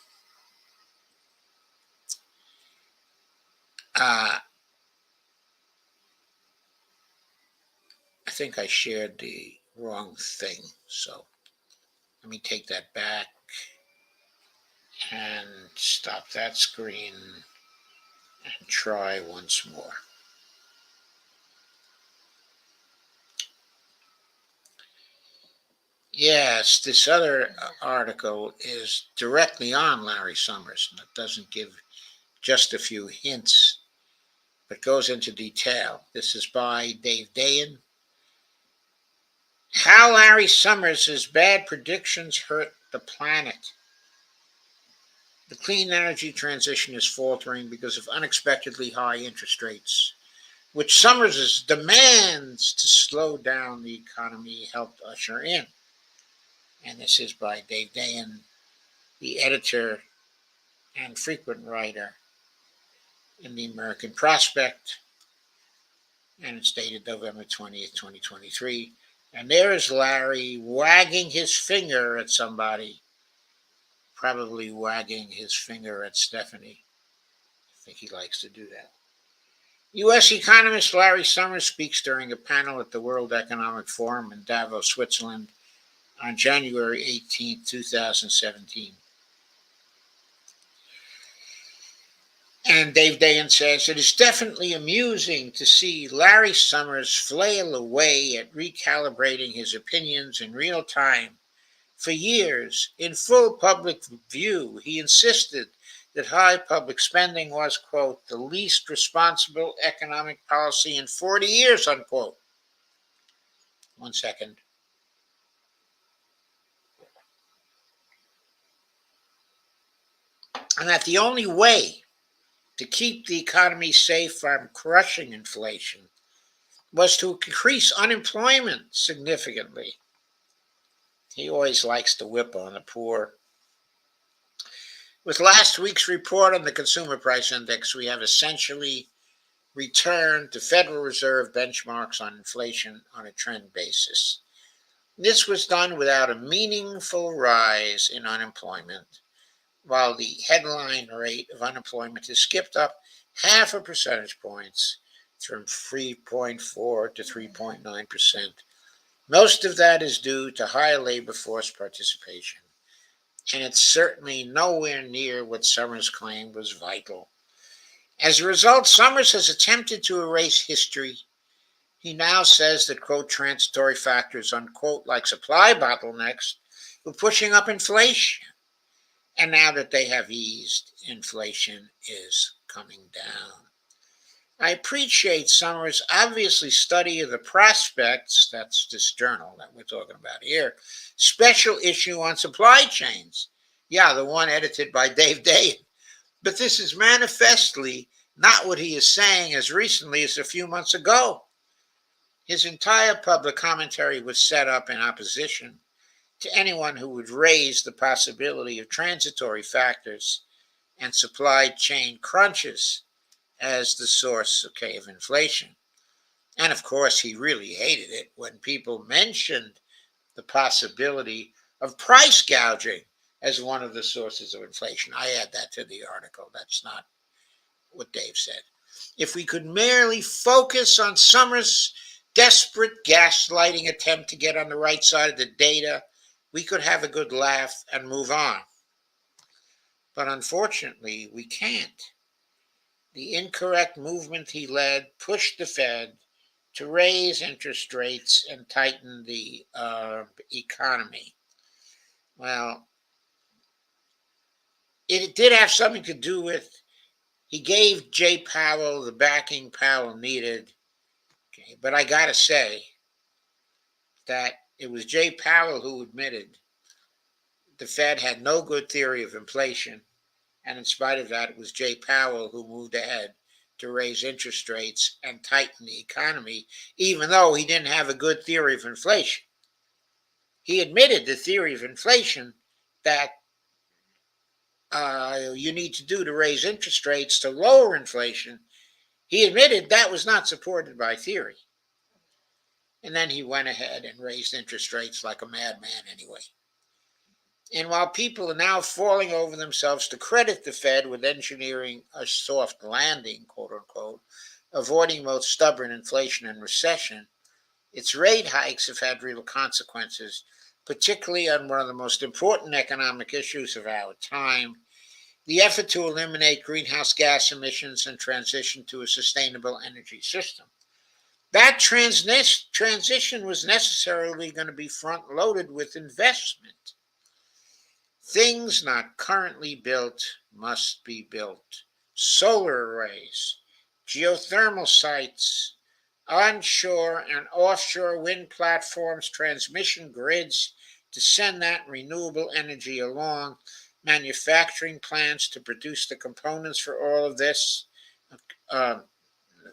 I think I shared the wrong thing, so let me take that back and stop that screen and try once more. Yes, this other article is directly on Larry Summers, and it doesn't give just a few hints, but goes into detail. This is by Dave Dayan. How Larry Summers' bad predictions hurt the planet. The clean energy transition is faltering because of unexpectedly high interest rates, which Summers' demands to slow down the economy helped usher in. And this is by Dave Dayan, the editor and frequent writer in the American Prospect, and it's dated November 20th, 2023. And there is Larry wagging his finger at somebody, probably wagging his finger at Stephanie. I think he likes to do that. U.S. economist Larry Summers speaks during a panel at the World Economic Forum in Davos, Switzerland on January 18, 2017. And Dave Dahan says, it is definitely amusing to see Larry Summers flail away at recalibrating his opinions in real time. For years, in full public view, he insisted that high public spending was, quote, the least responsible economic policy in 40 years, unquote. 1 second. And that the only way to keep the economy safe from crushing inflation was to increase unemployment significantly. He always likes to whip on the poor. With last week's report on the Consumer Price Index, we have essentially returned to Federal Reserve benchmarks on inflation on a trend basis. This was done without a meaningful rise in unemployment, while the headline rate of unemployment has skipped up half a percentage points from 3.4 to 3.9%. Most of that is due to higher labor force participation, and it's certainly nowhere near what Summers claimed was vital. As a result, Summers has attempted to erase history. He now says that, quote, transitory factors, unquote, like supply bottlenecks, were pushing up inflation. And now that they have eased, inflation is coming down. I appreciate Summers' obviously study of the prospects, that's this journal that we're talking about here, special issue on supply chains. Yeah, the one edited by Dave Dahan. But this is manifestly not what he is saying as recently as a few months ago. His entire public commentary was set up in opposition to anyone who would raise the possibility of transitory factors and supply chain crunches as the source of inflation. And of course, he really hated it when people mentioned the possibility of price gouging as one of the sources of inflation. I add that to the article. That's not what Dave said. If we could merely focus on Summers' desperate gaslighting attempt to get on the right side of the data, we could have a good laugh and move on. But unfortunately, we can't. The incorrect movement he led pushed the Fed to raise interest rates and tighten the economy. Well, it did have something to do with he gave Jay Powell the backing Powell needed. Okay, but I got to say that it was Jay Powell who admitted the Fed had no good theory of inflation. And in spite of that, it was Jay Powell who moved ahead to raise interest rates and tighten the economy, even though he didn't have a good theory of inflation. He admitted the theory of inflation that you need to do to raise interest rates to lower inflation. He admitted that was not supported by theory. And then he went ahead and raised interest rates like a madman anyway. And while people are now falling over themselves to credit the Fed with engineering a soft landing, quote unquote, avoiding both stubborn inflation and recession, its rate hikes have had real consequences, particularly on one of the most important economic issues of our time, the effort to eliminate greenhouse gas emissions and transition to a sustainable energy system. That transition was necessarily going to be front-loaded with investment. Things not currently built must be built. Solar arrays, geothermal sites, onshore and offshore wind platforms, transmission grids to send that renewable energy along, manufacturing plants to produce the components for all of this,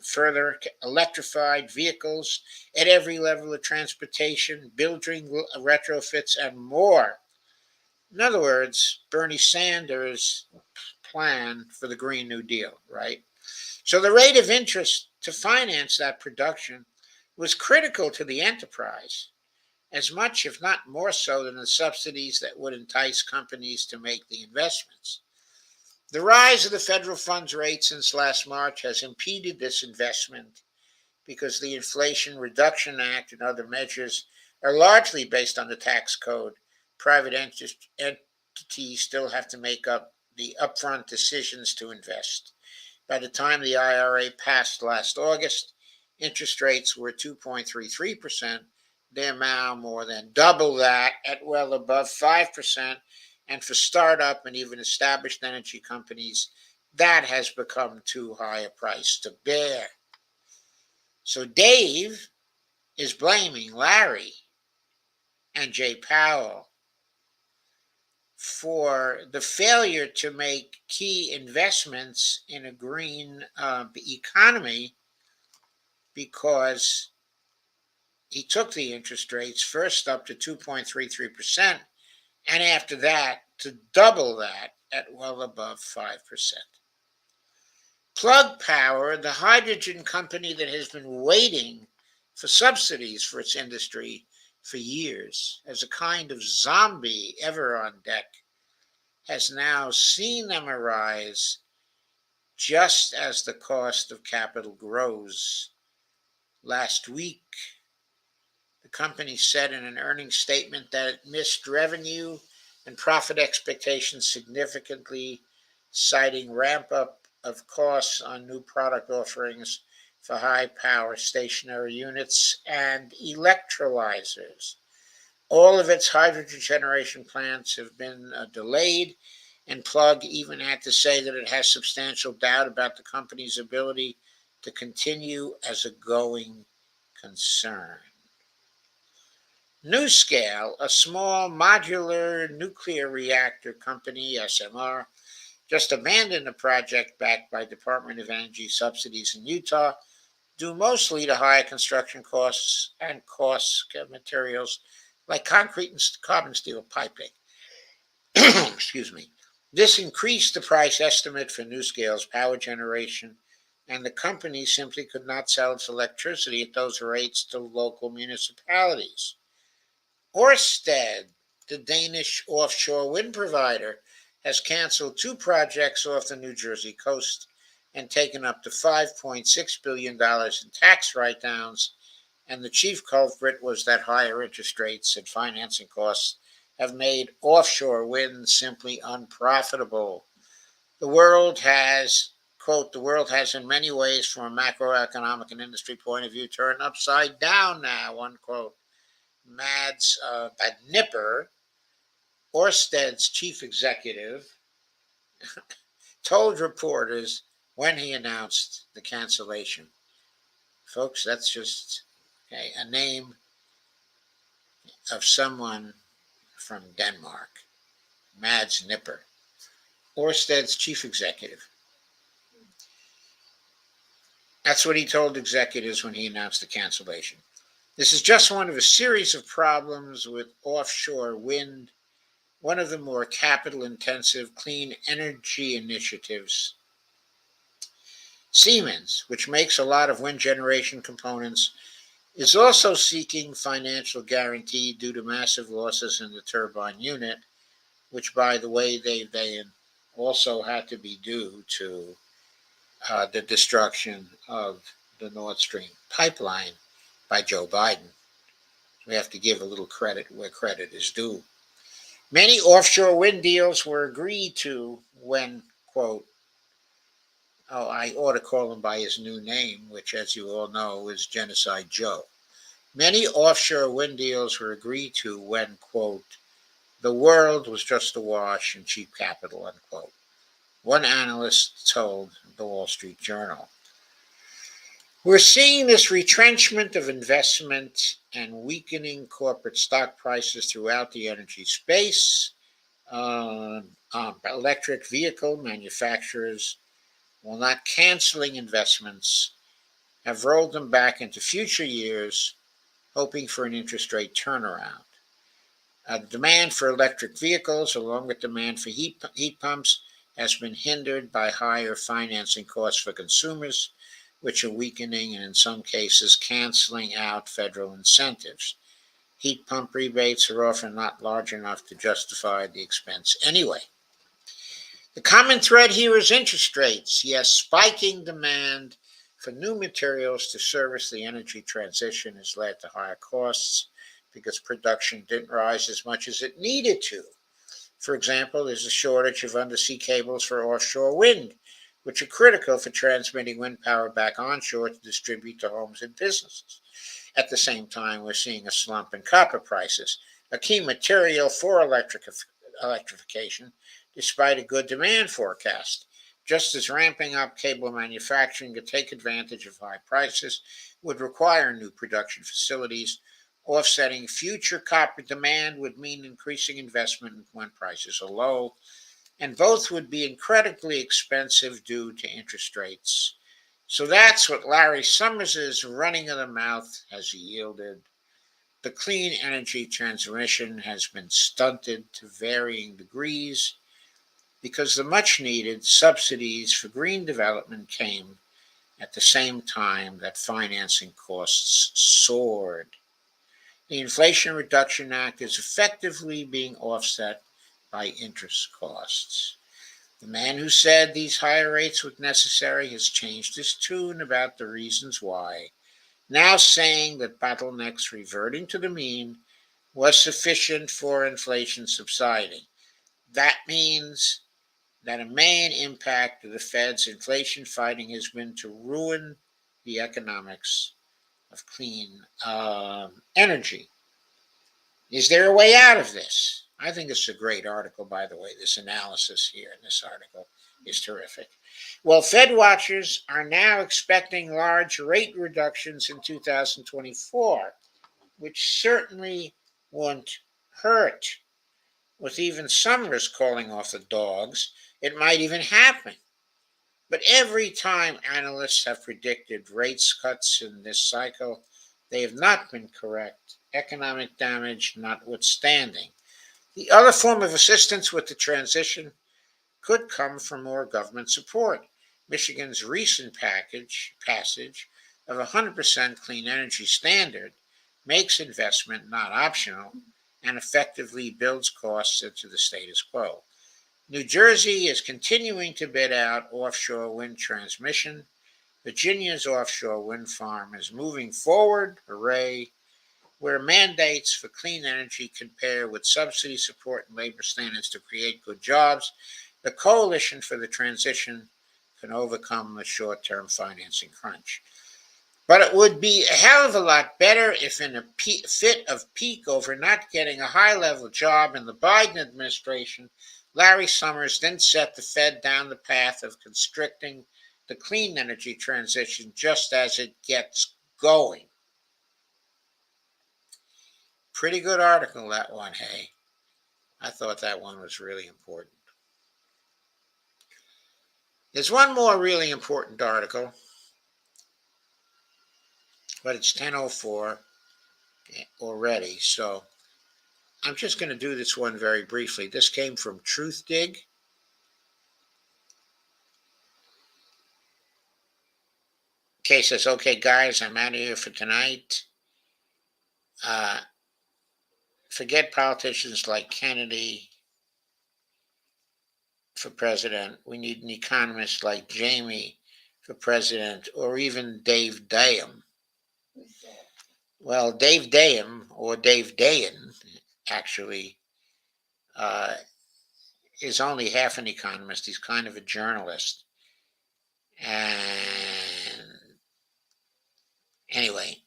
further electrified vehicles at every level of transportation, building retrofits, and more. In other words, Bernie Sanders' plan for the Green New Deal, right? So the rate of interest to finance that production was critical to the enterprise, as much, if not more so, than the subsidies that would entice companies to make the investments. The rise of the federal funds rate since last March has impeded this investment because the Inflation Reduction Act and other measures are largely based on the tax code. Private entities still have to make up the upfront decisions to invest. By the time the IRA passed last August, interest rates were 2.33%. They're now more than double that at well above 5%. And for startup and even established energy companies, that has become too high a price to bear. So Dave is blaming Larry and Jay Powell for the failure to make key investments in a green economy because he took the interest rates first up to 2.33%, and after that to double that at well above 5%. Plug Power, the hydrogen company that has been waiting for subsidies for its industry for years, as a kind of zombie ever on deck, has now seen them arise just as the cost of capital grows. Last week, the company said in an earnings statement that it missed revenue and profit expectations significantly, citing ramp up of costs on new product offerings for high power stationary units and electrolyzers. All of its hydrogen generation plants have been delayed, and Plug even had to say that it has substantial doubt about the company's ability to continue as a going concern. NuScale, a small modular nuclear reactor company, SMR, just abandoned a project backed by Department of Energy subsidies in Utah, due mostly to higher construction costs and costs of materials like concrete and carbon steel piping. Excuse me. This increased the price estimate for NuScale's power generation, and the company simply could not sell its electricity at those rates to local municipalities. Ørsted, the Danish offshore wind provider, has canceled 2 projects off the New Jersey coast and taken up to $5.6 billion in tax write-downs, and the chief culprit was that higher interest rates and financing costs have made offshore wind simply unprofitable. The world has, quote, the world has in many ways from a macroeconomic and industry point of view turned upside down now, unquote. Mads Nipper, Ørsted's chief executive, told reporters when he announced the cancellation. Folks, that's just a name of someone from Denmark, Mads Nipper, Ørsted's chief executive. That's what he told executives when he announced the cancellation. This is just one of a series of problems with offshore wind, one of the more capital-intensive clean energy initiatives. Siemens, which makes a lot of wind generation components, is also seeking financial guarantee due to massive losses in the turbine unit, which, by the way, they also had to be due to the destruction of the Nord Stream pipeline by Joe Biden. We have to give a little credit where credit is due. Many offshore wind deals were agreed to when, quote, I ought to call him by his new name, which, as you all know, is Genocide Joe. Many offshore wind deals were agreed to when, quote, the world was just awash in cheap capital, unquote. One analyst told the Wall Street Journal. We're seeing this retrenchment of investment and weakening corporate stock prices throughout the energy space. Electric vehicle manufacturers, while not canceling investments, have rolled them back into future years, hoping for an interest rate turnaround. The demand for electric vehicles, along with demand for heat pumps, has been hindered by higher financing costs for consumers, which are weakening and in some cases canceling out federal incentives. Heat pump rebates are often not large enough to justify the expense anyway. The common thread here is interest rates. Yes, spiking demand for new materials to service the energy transition has led to higher costs because production didn't rise as much as it needed to. For example, there's a shortage of undersea cables for offshore wind, which are critical for transmitting wind power back onshore to distribute to homes and businesses. At the same time, we're seeing a slump in copper prices, a key material for electrification, despite a good demand forecast. Just as ramping up cable manufacturing to take advantage of high prices would require new production facilities, offsetting future copper demand would mean increasing investment when prices are low, and both would be incredibly expensive due to interest rates. So that's what Larry Summers' running of the mouth has yielded. The clean energy transmission has been stunted to varying degrees because the much needed subsidies for green development came at the same time that financing costs soared. The Inflation Reduction Act is effectively being offset by interest costs. The man who said these higher rates were necessary has changed his tune about the reasons why, now saying that bottlenecks reverting to the mean was sufficient for inflation subsiding. That means that a main impact of the Fed's inflation fighting has been to ruin the economics of clean energy. Is there a way out of this? I think it's a great article, by the way. This analysis here in this article is terrific. Well, Fed watchers are now expecting large rate reductions in 2024, which certainly won't hurt. With even Summers calling off the dogs, it might even happen. But every time analysts have predicted rates cuts in this cycle, they have not been correct, economic damage notwithstanding. The other form of assistance with the transition could come from more government support. Michigan's recent passage of a 100% clean energy standard makes investment not optional and effectively builds costs into the status quo. New Jersey is continuing to bid out offshore wind transmission. Virginia's offshore wind farm is moving forward, hooray, where mandates for clean energy can pair with subsidy support and labor standards to create good jobs. The coalition for the transition can overcome the short-term financing crunch. But it would be a hell of a lot better if, in a fit of pique over not getting a high-level job in the Biden administration, Larry Summers then set the Fed down the path of constricting the clean energy transition just as it gets going. Pretty good article, that one, hey. I thought that one was really important. There's one more really important article, but it's 10:04 already, so I'm just going to do this one very briefly. This came from TruthDig. Okay, says, okay, guys, I'm out of here for tonight. Forget politicians like Kennedy for president. We need an economist like Jamie for president, or even Dave Dayum. Well, Dave Dayum, or Dave Dayan, actually, is only half an economist. He's kind of a journalist. And anyway,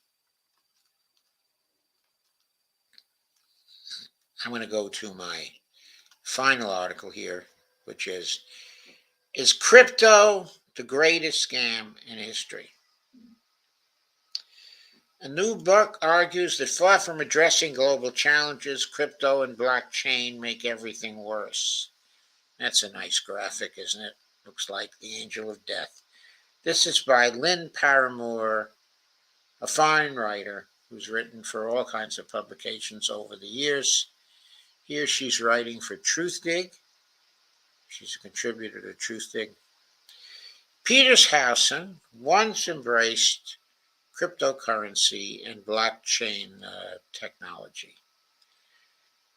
I'm going to go to my final article here, which is crypto the greatest scam in history? A new book argues that far from addressing global challenges, crypto and blockchain make everything worse. That's a nice graphic, isn't it? Looks like the angel of death. This is by Lynn Paramore, a fine writer who's written for all kinds of publications over the years. Here she's writing for TruthDig. She's a contributor to TruthDig. Petershausen once embraced cryptocurrency and blockchain technology.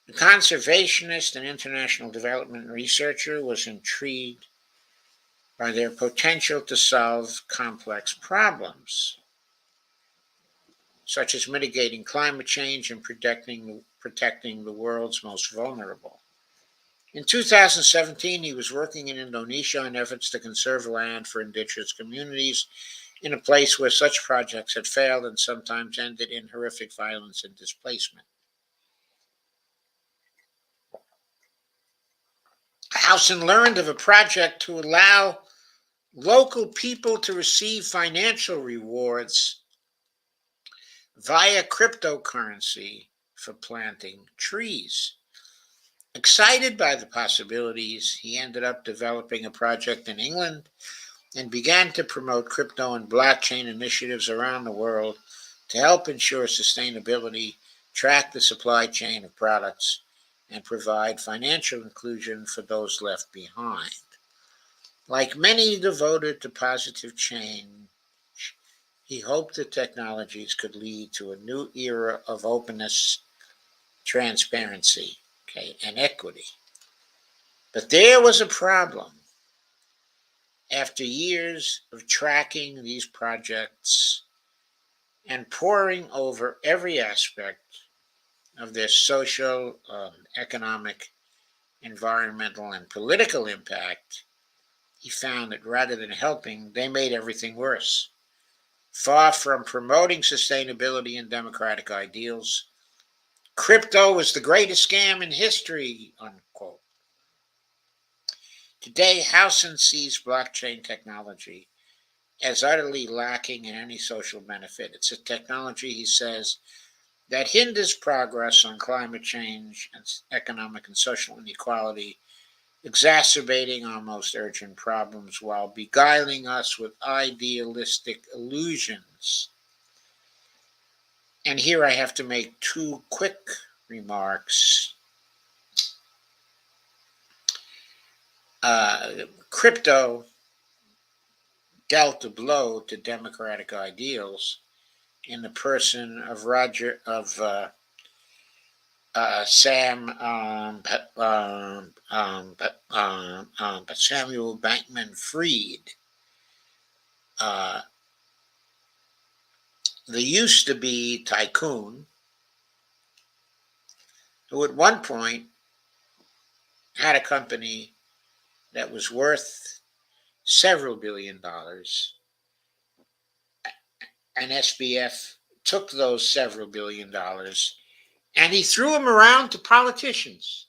The conservationist and international development researcher was intrigued by their potential to solve complex problems, such as mitigating climate change and protecting the world's most vulnerable. In 2017, he was working in Indonesia on efforts to conserve land for indigenous communities in a place where such projects had failed and sometimes ended in horrific violence and displacement. Howson learned of a project to allow local people to receive financial rewards via cryptocurrency for planting trees. Excited by the possibilities, he ended up developing a project in England and began to promote crypto and blockchain initiatives around the world to help ensure sustainability, track the supply chain of products, and provide financial inclusion for those left behind. Like many devoted to positive change, he hoped the technologies could lead to a new era of openness, transparency, and equity. But there was a problem. After years of tracking these projects and poring over every aspect of their social, economic, environmental, and political impact, he found that rather than helping, they made everything worse. Far from promoting sustainability and democratic ideals, crypto was the greatest scam in history, unquote. Today, Howson sees blockchain technology as utterly lacking in any social benefit. It's a technology, he says, that hinders progress on climate change and economic and social inequality, exacerbating our most urgent problems while beguiling us with idealistic illusions. And here I have to make two quick remarks. Crypto dealt a blow to democratic ideals in the person of Samuel Bankman-Fried. The used to be tycoon who at one point had a company that was worth several $billions, and SBF took those several $billions and he threw them around to politicians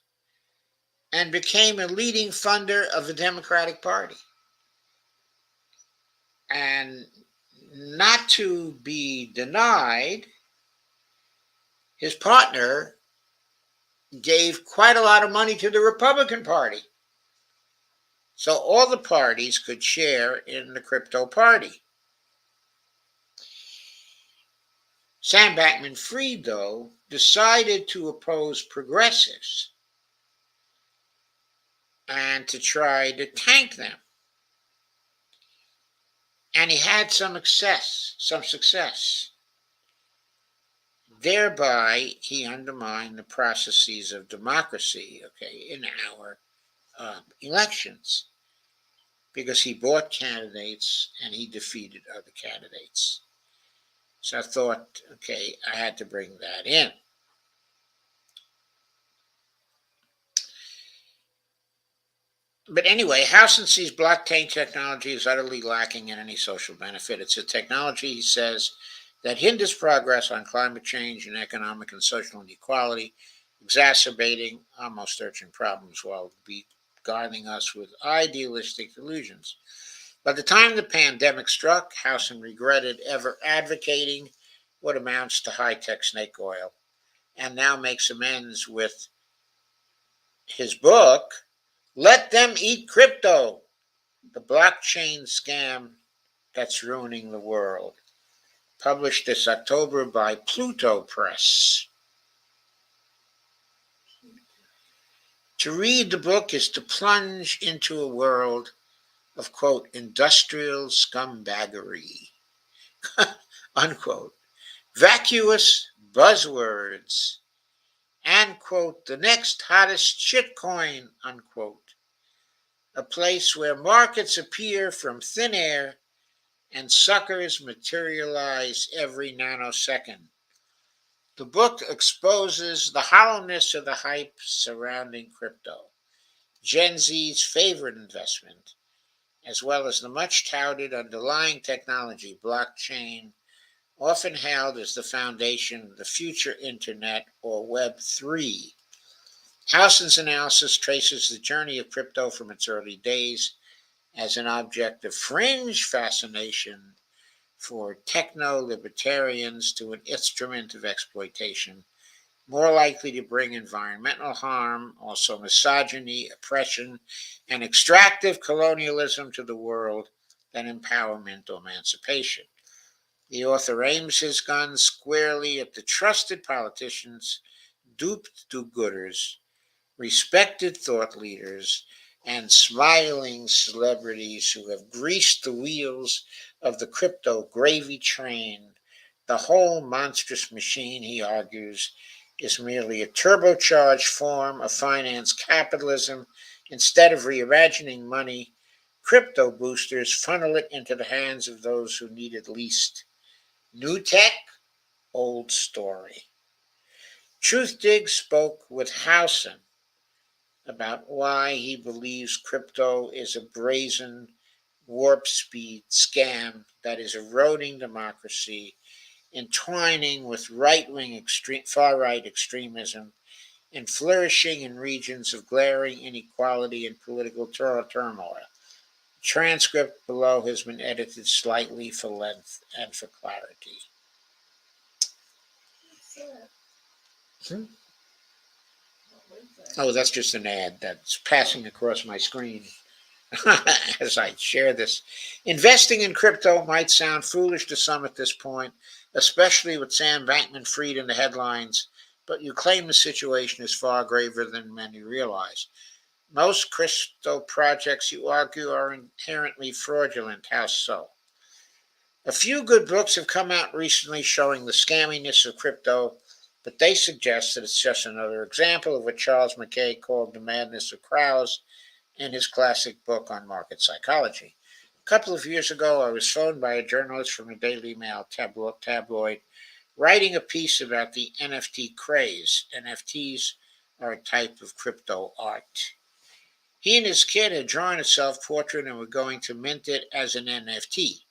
and became a leading funder of the Democratic Party. And not to be denied, his partner gave quite a lot of money to the Republican Party. So all the parties could share in the crypto party. Sam Bankman-Fried, though, decided to oppose progressives and to try to tank them. And he had some success. Thereby, he undermined the processes of democracy, in our elections, because he bought candidates and he defeated other candidates. So I thought, I had to bring that in. But anyway, Howson sees blockchain technology as utterly lacking in any social benefit. It's a technology, he says, that hinders progress on climate change and economic and social inequality, exacerbating our most urgent problems while beguiling us with idealistic illusions. By the time the pandemic struck, Howson regretted ever advocating what amounts to high-tech snake oil, and now makes amends with his book, Let Them Eat Crypto, the blockchain scam that's ruining the world, published this October by Pluto Press. To read the book is to plunge into a world of, quote, industrial scumbaggery, unquote, vacuous buzzwords, and, quote, the next hottest shitcoin, unquote, a place where markets appear from thin air and suckers materialize every nanosecond. The book exposes the hollowness of the hype surrounding crypto, Gen Z's favorite investment, as well as the much touted underlying technology, blockchain, often hailed as the foundation of the future internet or Web 3. Howson's analysis traces the journey of crypto from its early days as an object of fringe fascination for techno-libertarians to an instrument of exploitation, more likely to bring environmental harm, also misogyny, oppression, and extractive colonialism to the world than empowerment or emancipation. The author aims his gun squarely at the trusted politicians, duped do-gooders, respected thought leaders, and smiling celebrities who have greased the wheels of the crypto gravy train. The whole monstrous machine, he argues, is merely a turbocharged form of finance capitalism. Instead of reimagining money, crypto boosters funnel it into the hands of those who need it least. New tech, old story. Truthdig spoke with Howson about why he believes crypto is a brazen warp speed scam that is eroding democracy, entwining with far right extremism, and flourishing in regions of glaring inequality and political turmoil. The transcript below has been edited slightly for length and for clarity. Hmm? Oh, that's just an ad that's passing across my screen as I share this. Investing in crypto might sound foolish to some at this point, especially with Sam Bankman Fried in the headlines, but you claim the situation is far graver than many realize. Most crypto projects, you argue, are inherently fraudulent. How so? A few good books have come out recently showing the scamminess of crypto, but they suggest that it's just another example of what Charles Mackay called the madness of crowds in his classic book on market psychology. A couple of years ago, I was phoned by a journalist from a Daily Mail tabloid writing a piece about the NFT craze. NFTs are a type of crypto art. He and his kid had drawn a self portrait and were going to mint it as an NFT.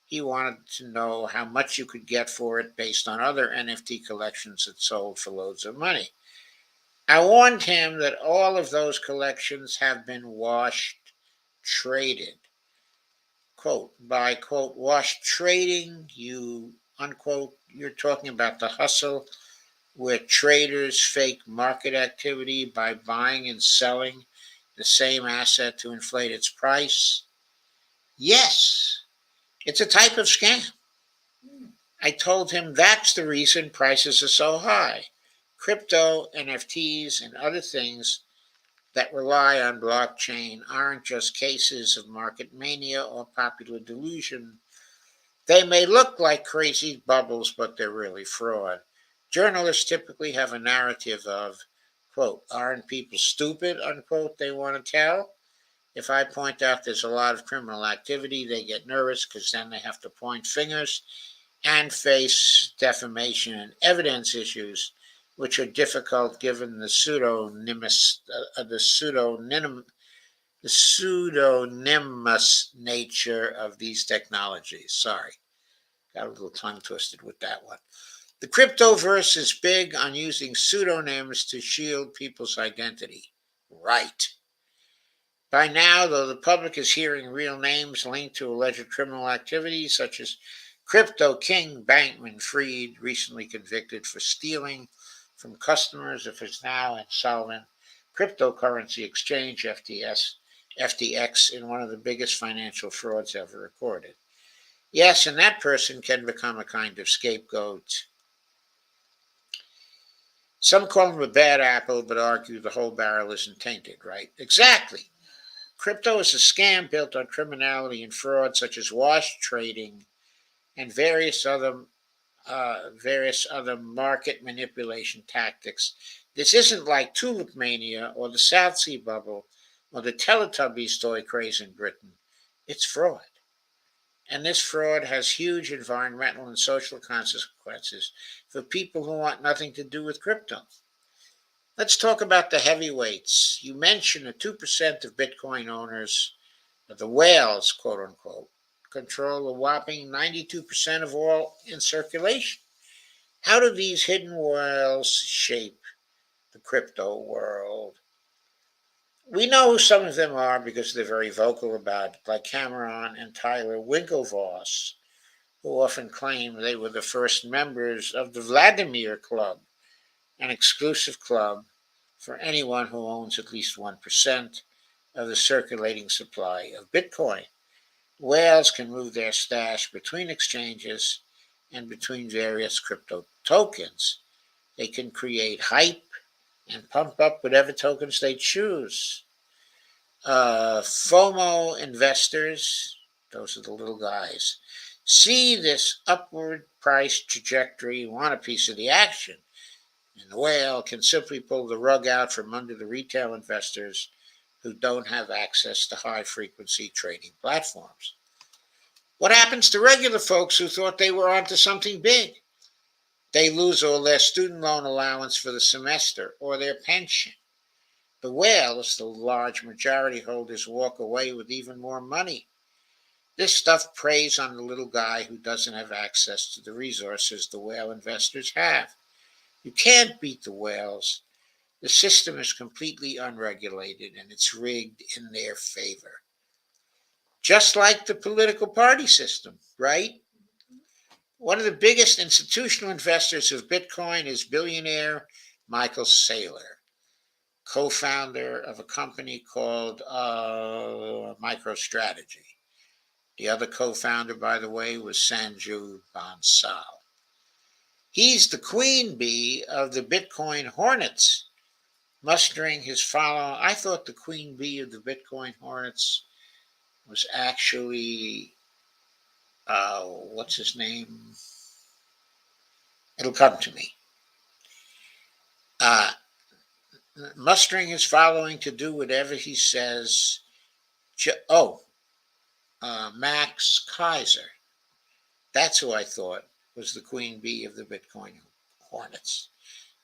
He wanted to know how much you could get for it based on other NFT collections that sold for loads of money. I warned him that all of those collections have been traded. Quote, by quote, wash trading, you're talking about the hustle where traders fake market activity by buying and selling the same asset to inflate its price. Yes, it's a type of scam. I told him that's the reason prices are so high. Crypto, NFTs, and other things that rely on blockchain aren't just cases of market mania or popular delusion. They may look like crazy bubbles, but they're really fraud. Journalists typically have a narrative of, quote, aren't people stupid, unquote, they want to tell. If I point out there's a lot of criminal activity, they get nervous because then they have to point fingers and face defamation and evidence issues, which are difficult given the pseudonymous nature of these technologies. Sorry, got a little tongue twisted with that one. The cryptoverse is big on using pseudonyms to shield people's identity. Right. By now, though, the public is hearing real names linked to alleged criminal activity, such as Crypto King Bankman Fried, recently convicted for stealing from customers of his now insolvent cryptocurrency exchange, FTX, in one of the biggest financial frauds ever recorded. Yes, and that person can become a kind of scapegoat. Some call him a bad apple, but argue the whole barrel isn't tainted, right? Exactly. Crypto is a scam built on criminality and fraud, such as wash trading and various other market manipulation tactics This isn't like tulip mania or the South Sea bubble or the Teletubbies toy craze in Britain. It's fraud. And this fraud has huge environmental and social consequences for people who want nothing to do with crypto. Let's talk about the heavyweights. You mentioned that 2% of Bitcoin owners, the whales, quote unquote, control a whopping 92% of all in circulation. How do these hidden whales shape the crypto world? We know who some of them are because they're very vocal about it, like Cameron and Tyler Winklevoss, who often claim they were the first members of the Vladimir Club, an exclusive club for anyone who owns at least 1% of the circulating supply of Bitcoin. Whales can move their stash between exchanges and between various crypto tokens. They can create hype and pump up whatever tokens they choose. FOMO investors, those are the little guys, see this upward price trajectory, want a piece of the action. And the whale can simply pull the rug out from under the retail investors who don't have access to high frequency trading platforms. What happens to regular folks who thought they were onto something big? They lose all their student loan allowance for the semester or their pension. The whales, the large majority holders, walk away with even more money. This stuff preys on the little guy who doesn't have access to the resources the whale investors have. You can't beat the whales. The system is completely unregulated and it's rigged in their favor. Just like the political party system, right? One of the biggest institutional investors of Bitcoin is billionaire Michael Saylor, co-founder of a company called MicroStrategy. The other co-founder, by the way, was Sanju Bansal. He's the queen bee of the Bitcoin Hornets, mustering his following. I thought the queen bee of the Bitcoin Hornets was actually, what's his name? It'll come to me. Uh, Mustering his following to do whatever he says. Max Kaiser. That's who I thought was the queen bee of the Bitcoin Hornets.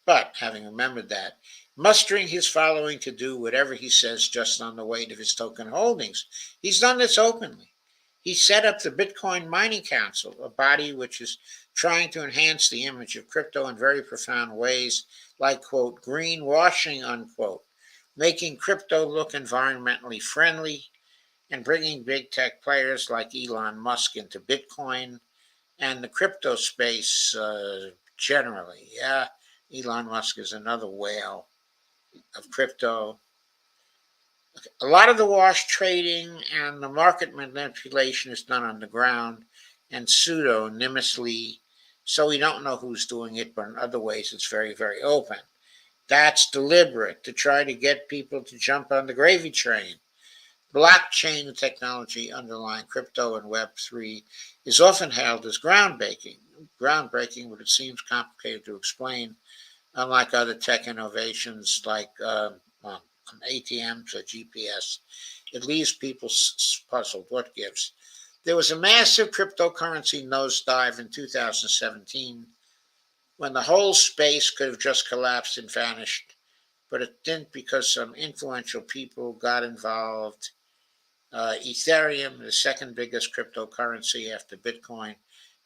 But having remembered that, mustering his following to do whatever he says just on the weight of his token holdings, he's done this openly. He set up the Bitcoin Mining Council, a body which is trying to enhance the image of crypto in very profound ways, like, quote, greenwashing, unquote, making crypto look environmentally friendly, and bringing big tech players like Elon Musk into Bitcoin and the crypto space generally. Yeah, Elon Musk is another whale of crypto. A lot of the wash trading and the market manipulation is done on the ground and pseudonymously, so we don't know who's doing it, but in other ways it's very, very open. That's deliberate to try to get people to jump on the gravy train. Blockchain technology underlying crypto and Web3 is often hailed as groundbreaking, but it seems complicated to explain, unlike other tech innovations like ATMs or GPS. It leaves people puzzled. What gives? There was a massive cryptocurrency nosedive in 2017 when the whole space could have just collapsed and vanished, but it didn't because some influential people got involved. Ethereum, the second biggest cryptocurrency after Bitcoin,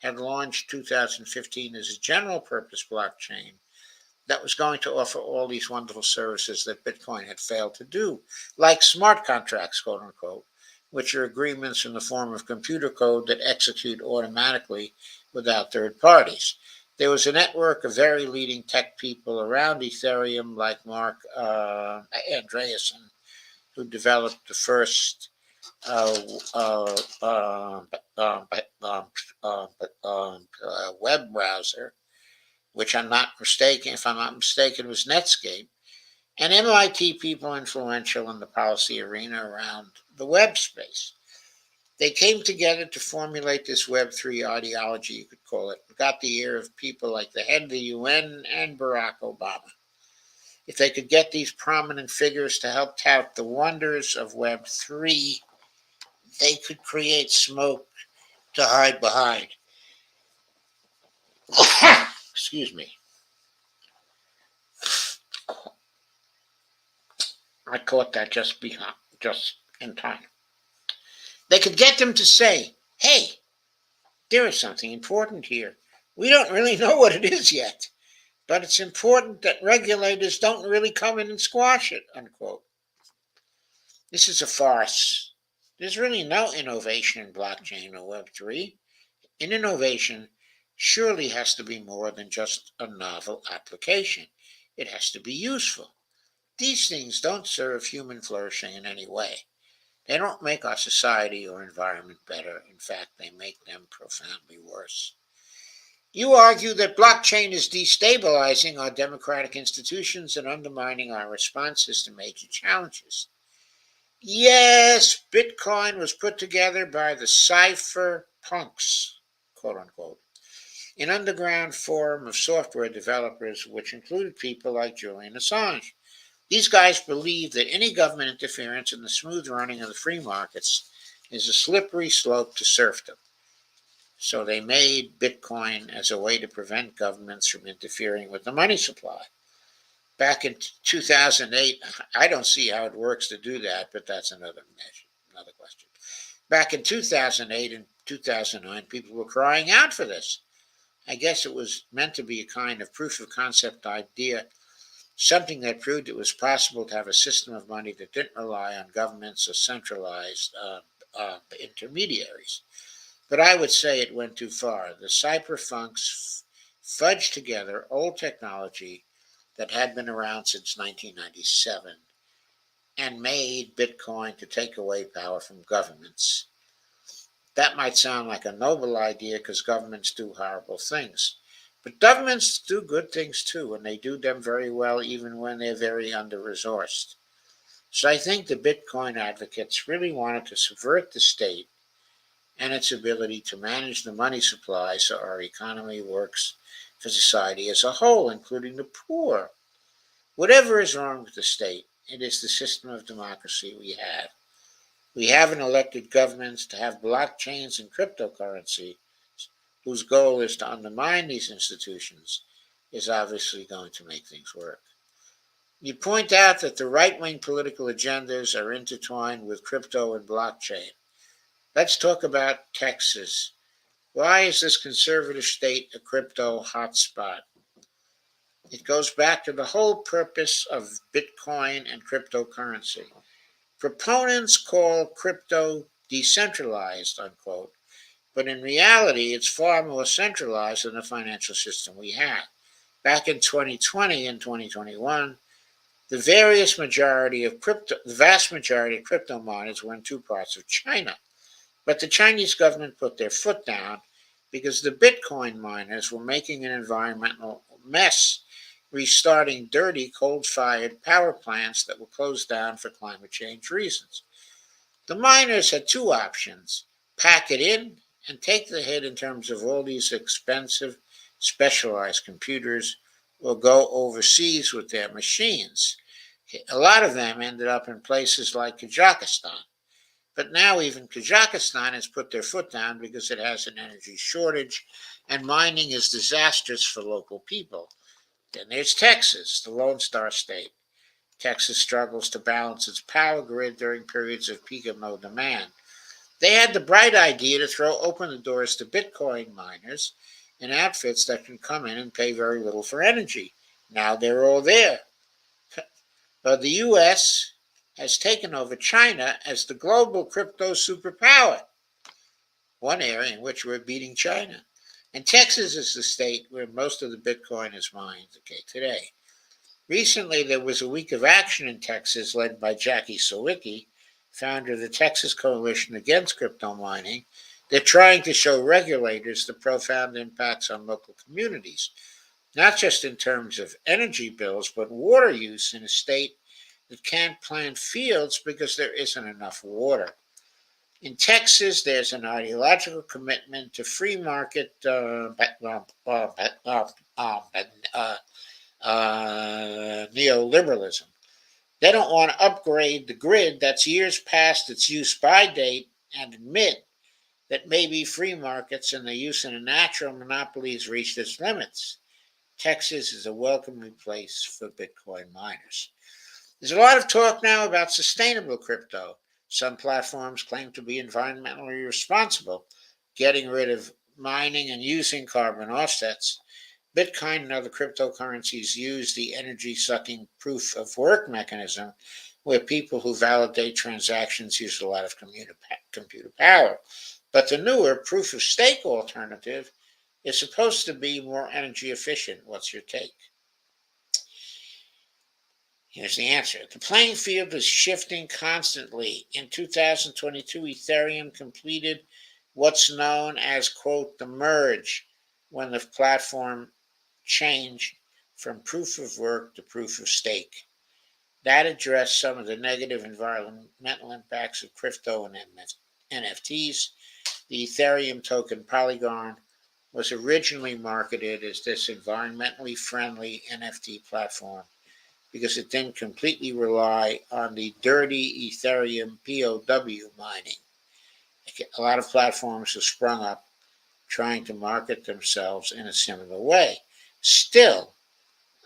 had launched 2015 as a general purpose blockchain that was going to offer all these wonderful services that Bitcoin had failed to do, like smart contracts, quote unquote, which are agreements in the form of computer code that execute automatically without third parties. There was a network of very leading tech people around Ethereum, like Mark Andreessen, who developed the first uh, uh, uh, uh, uh, web browser, which if I'm not mistaken, was Netscape, and MIT people influential in the policy arena around the web space. They came together to formulate this Web3 ideology, you could call it. It got the ear of people like the head of the UN and Barack Obama. If they could get these prominent figures to help tout the wonders of Web 3, they could create smoke to hide behind. Excuse me. I caught that just in time. They could get them to say, hey, there is something important here. We don't really know what it is yet, but it's important that regulators don't really come in and squash it, unquote. This is a farce. There's really no innovation in blockchain or Web3. An innovation surely has to be more than just a novel application. It has to be useful. These things don't serve human flourishing in any way. They don't make our society or environment better. In fact, they make them profoundly worse. You argue that blockchain is destabilizing our democratic institutions and undermining our responses to major challenges. Yes, Bitcoin was put together by the cypherpunks, quote unquote, an underground forum of software developers which included people like Julian Assange. These guys believe that any government interference in the smooth running of the free markets is a slippery slope to serfdom. So they made Bitcoin as a way to prevent governments from interfering with the money supply. Back in 2008, I don't see how it works to do that, but that's another question. Back in 2008 and 2009, people were crying out for this. I guess it was meant to be a kind of proof of concept idea, something that proved it was possible to have a system of money that didn't rely on governments or centralized intermediaries. But I would say it went too far. The cypherpunks fudged together old technology that had been around since 1997 and made Bitcoin to take away power from governments. That might sound like a noble idea because governments do horrible things. But governments do good things too, and they do them very well even when they're very under-resourced. So I think the Bitcoin advocates really wanted to subvert the state and its ability to manage the money supply so our economy works for society as a whole, including the poor. Whatever is wrong with the state, it is the system of democracy we have. We haven't elected governments to have blockchains and cryptocurrency, whose goal is to undermine these institutions, is obviously going to make things work. You point out that the right-wing political agendas are intertwined with crypto and blockchain. Let's talk about Texas. Why is this conservative state a crypto hotspot? It goes back to the whole purpose of Bitcoin and cryptocurrency. Proponents call crypto decentralized, unquote, but in reality, it's far more centralized than the financial system we have. Back in 2020 and 2021, the vast majority of crypto miners were in two parts of China. But the Chinese government put their foot down because the Bitcoin miners were making an environmental mess, restarting dirty coal-fired power plants that were closed down for climate change reasons. The miners had two options: pack it in and take the hit in terms of all these expensive, specialized computers, or go overseas with their machines. A lot of them ended up in places like Kazakhstan. But now even Kazakhstan has put their foot down because it has an energy shortage and mining is disastrous for local people. Then there's Texas, the Lone Star State. Texas struggles to balance its power grid during periods of peak and low demand. They had the bright idea to throw open the doors to Bitcoin miners and outfits that can come in and pay very little for energy. Now they're all there. But the U.S. has taken over China as the global crypto superpower, one area in which we're beating China. And Texas is the state where most of the Bitcoin is mined today. Recently, there was a week of action in Texas led by Jackie Sawicki, founder of the Texas Coalition Against Crypto Mining. They're trying to show regulators the profound impacts on local communities, not just in terms of energy bills, but water use in a state that can't plant fields because there isn't enough water. In Texas, there's an ideological commitment to free market neoliberalism. They don't want to upgrade the grid that's years past its use by date and admit that maybe free markets and the use of a natural monopoly has reached its limits. Texas is a welcoming place for Bitcoin miners. There's a lot of talk now about sustainable crypto. Some platforms claim to be environmentally responsible, getting rid of mining and using carbon offsets. Bitcoin and other cryptocurrencies use the energy sucking proof of work mechanism, where people who validate transactions use a lot of computer power. But the newer proof of stake alternative is supposed to be more energy efficient. What's your take? Here's the answer. The playing field is shifting constantly. In 2022, Ethereum completed what's known as, quote, the merge, when the platform changed from proof of work to proof of stake. That addressed some of the negative environmental impacts of crypto and NFTs. The Ethereum token Polygon was originally marketed as this environmentally friendly NFT platform because it didn't completely rely on the dirty Ethereum POW mining. A lot of platforms have sprung up trying to market themselves in a similar way. Still,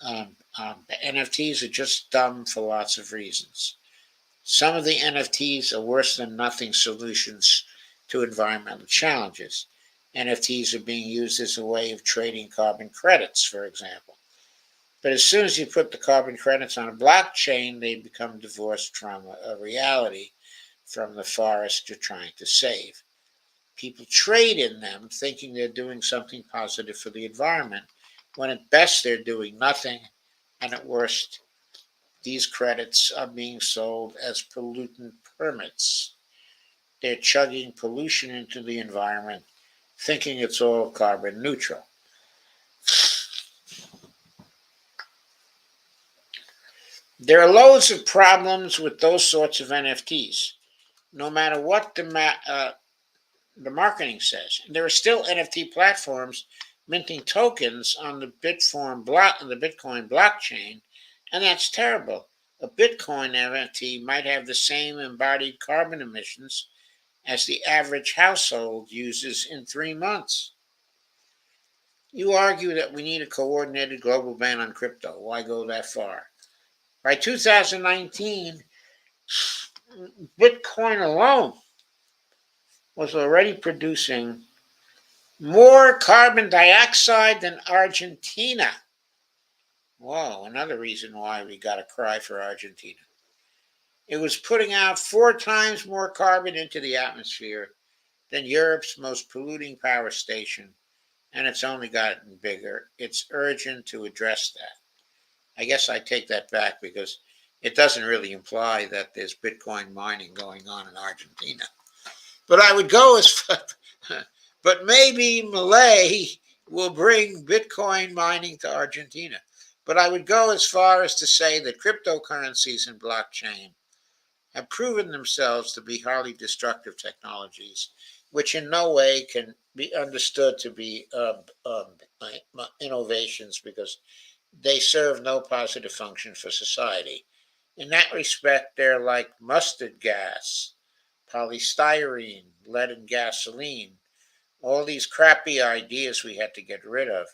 NFTs are just dumb for lots of reasons. Some of the NFTs are worse than nothing solutions to environmental challenges. NFTs are being used as a way of trading carbon credits, for example. But as soon as you put the carbon credits on a blockchain, they become divorced from a reality, from the forest you're trying to save. People trade in them thinking they're doing something positive for the environment, when at best they're doing nothing, and at worst, these credits are being sold as pollutant permits. They're chugging pollution into the environment, thinking it's all carbon neutral. There are loads of problems with those sorts of NFTs, no matter what the marketing says. And there are still NFT platforms minting tokens on the Bitcoin blockchain, and that's terrible. A Bitcoin NFT might have the same embodied carbon emissions as the average household uses in 3 months. You argue that we need a coordinated global ban on crypto. Why go that far? By 2019, Bitcoin alone was already producing more carbon dioxide than Argentina. Whoa, another reason why we got to cry for Argentina. It was putting out 4 times more carbon into the atmosphere than Europe's most polluting power station, and it's only gotten bigger. It's urgent to address that. I guess I take that back because it doesn't really imply that there's Bitcoin mining going on in Argentina. But I would go as far, but maybe Malay will bring Bitcoin mining to Argentina. But I would go as far as to say that cryptocurrencies and blockchain have proven themselves to be highly destructive technologies, which in no way can be understood to be innovations, because they serve no positive function for society. In that respect, they're like mustard gas, polystyrene, lead in gasoline, all these crappy ideas we had to get rid of.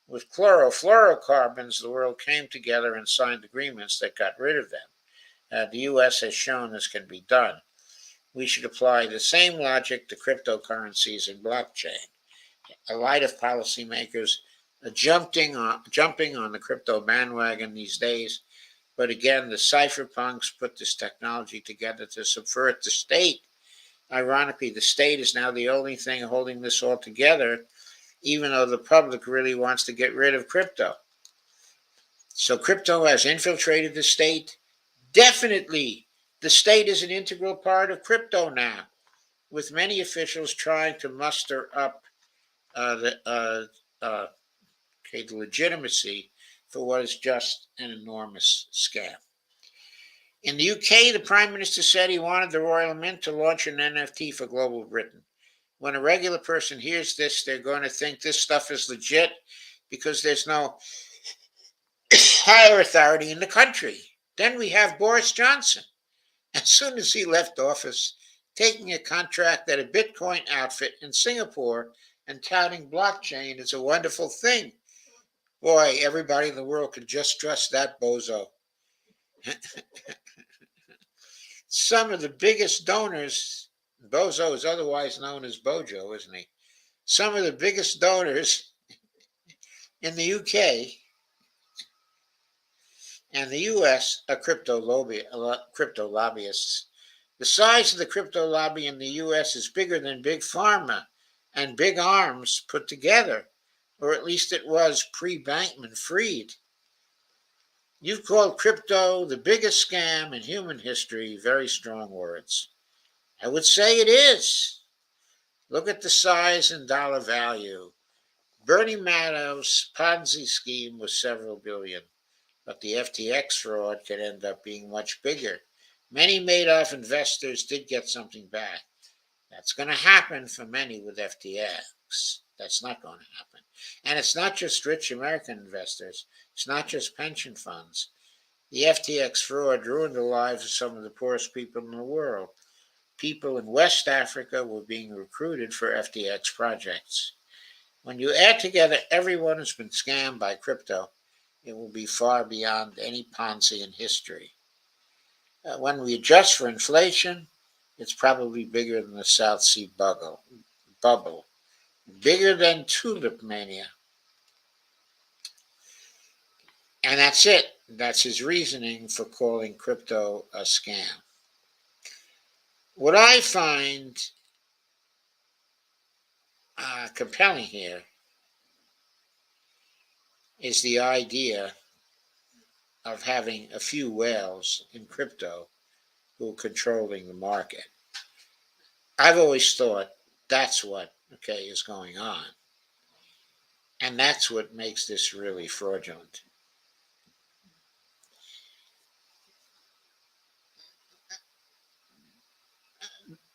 With chlorofluorocarbons, the world came together and signed agreements that got rid of them. The U.S. has shown this can be done. We should apply the same logic to cryptocurrencies and blockchain. A lot of policymakers are jumping on the crypto bandwagon these days, but again, the cypherpunks put this technology together to subvert the state. Ironically, the state is now the only thing holding this all together, even though the public really wants to get rid of crypto. So crypto has infiltrated the state. Definitely, the state is an integral part of crypto now, with many officials trying to muster up the legitimacy for what is just an enormous scam. In the UK, the Prime Minister said he wanted the Royal Mint to launch an NFT for Global Britain. When a regular person hears this, they're going to think this stuff is legit because there's no higher authority in the country. Then we have Boris Johnson. As soon as he left office, taking a contract at a Bitcoin outfit in Singapore and touting blockchain is a wonderful thing. Boy, everybody in the world could just trust that bozo. Some of the biggest donors, Bozo is otherwise known as Bojo, isn't he? Some of the biggest donors in the UK and the US are crypto lobbyists. The size of the crypto lobby in the US is bigger than Big Pharma and Big Arms put together, or at least it was pre-Bankman Fried. You've called crypto the biggest scam in human history. Very strong words. I would say it is. Look at the size and dollar value. Bernie Madoff's Ponzi scheme was several billion, but the FTX fraud could end up being much bigger. Many Madoff investors did get something back. That's going to happen for many with FTX. That's not going to happen. And it's not just rich American investors. It's not just pension funds. The FTX fraud ruined the lives of some of the poorest people in the world. People in West Africa were being recruited for FTX projects. When you add together everyone who's been scammed by crypto, it will be far beyond any Ponzi in history. When we adjust for inflation, it's probably bigger than the South Sea bubble, bigger than tulip mania. And that's it. That's his reasoning for calling crypto a scam. What I find compelling here is the idea of having a few whales in crypto who are controlling the market. I've always thought that's what is going on. And that's what makes this really fraudulent.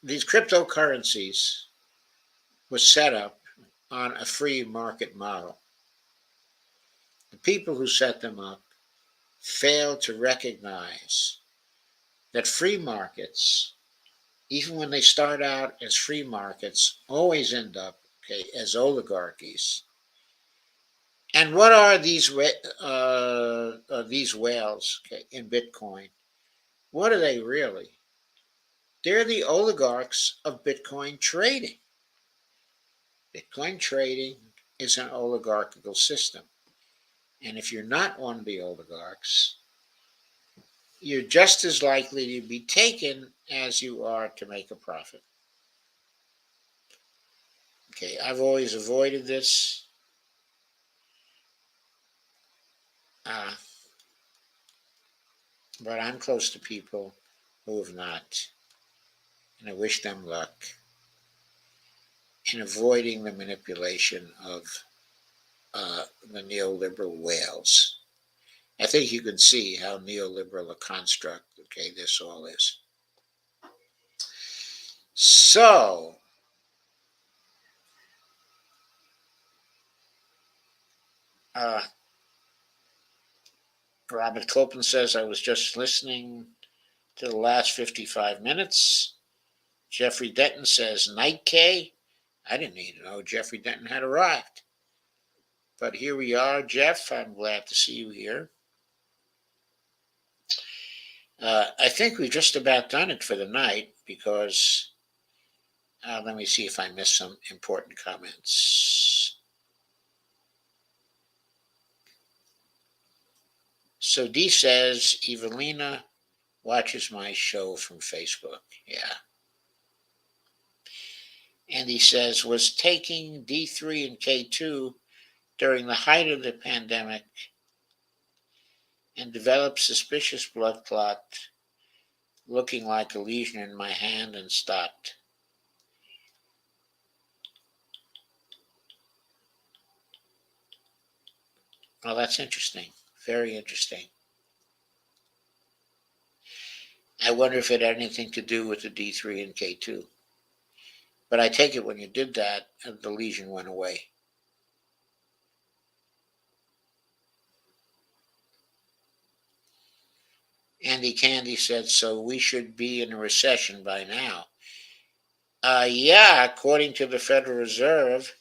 These cryptocurrencies were set up on a free market model. The people who set them up failed to recognize that free markets, even when they start out as free markets, always end up as oligarchies. And what are these whales in Bitcoin? What are they really? They're the oligarchs of Bitcoin trading. Bitcoin trading is an oligarchical system. And if you're not one of the oligarchs, you're just as likely to be taken as you are to make a profit. I've always avoided this. But I'm close to people who have not. And I wish them luck in avoiding the manipulation of the neoliberal whales. I think you can see how neoliberal a construct, this all is. So, Robert Copeland says, I was just listening to the last 55 minutes. Jeffrey Denton says, Night K. I didn't even know Jeffrey Denton had arrived. But here we are, Jeff. I'm glad to see you here. I think we've just about done it for the night because let me see if I missed some important comments. So D says, Evelina watches my show from Facebook. Yeah. And he says, was taking D3 and K2 during the height of the pandemic and developed suspicious blood clot looking like a lesion in my hand and stopped. Well, that's interesting. Very interesting. I wonder if it had anything to do with the D3 and K2. But I take it when you did that, the lesion went away. Andy Candy said, so we should be in a recession by now. Yeah, according to the Federal Reserve.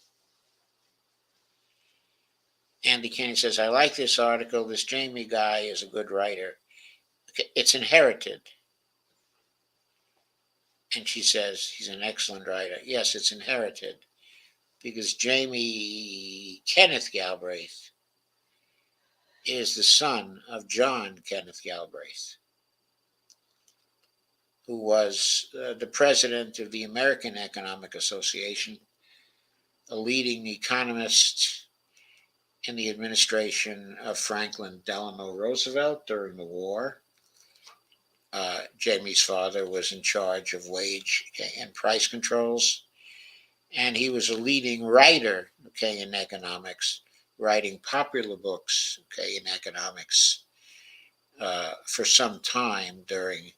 Andy Candy says, I like this article. This Jamie guy is a good writer. It's inherited. And she says, he's an excellent writer. Yes, it's inherited. Because Jamie Kenneth Galbraith is the son of John Kenneth Galbraith, who was the president of the American Economic Association, a leading economist in the administration of Franklin Delano Roosevelt during the war. Jamie's father was in charge of wage and price controls, and he was a leading writer, in economics, writing popular books, in economics for some time during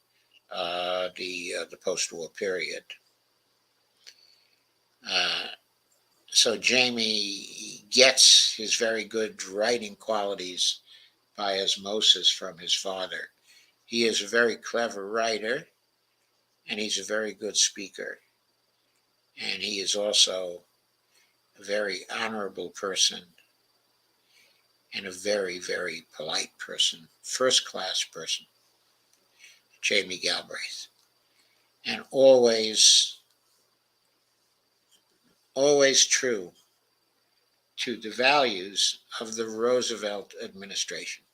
the post-war period. So Jamie gets his very good writing qualities by osmosis from his father. He is a very clever writer, and he's a very good speaker. And he is also a very honorable person and a very, very polite person, first-class person, Jamie Galbraith. And always true to the values of the Roosevelt administration.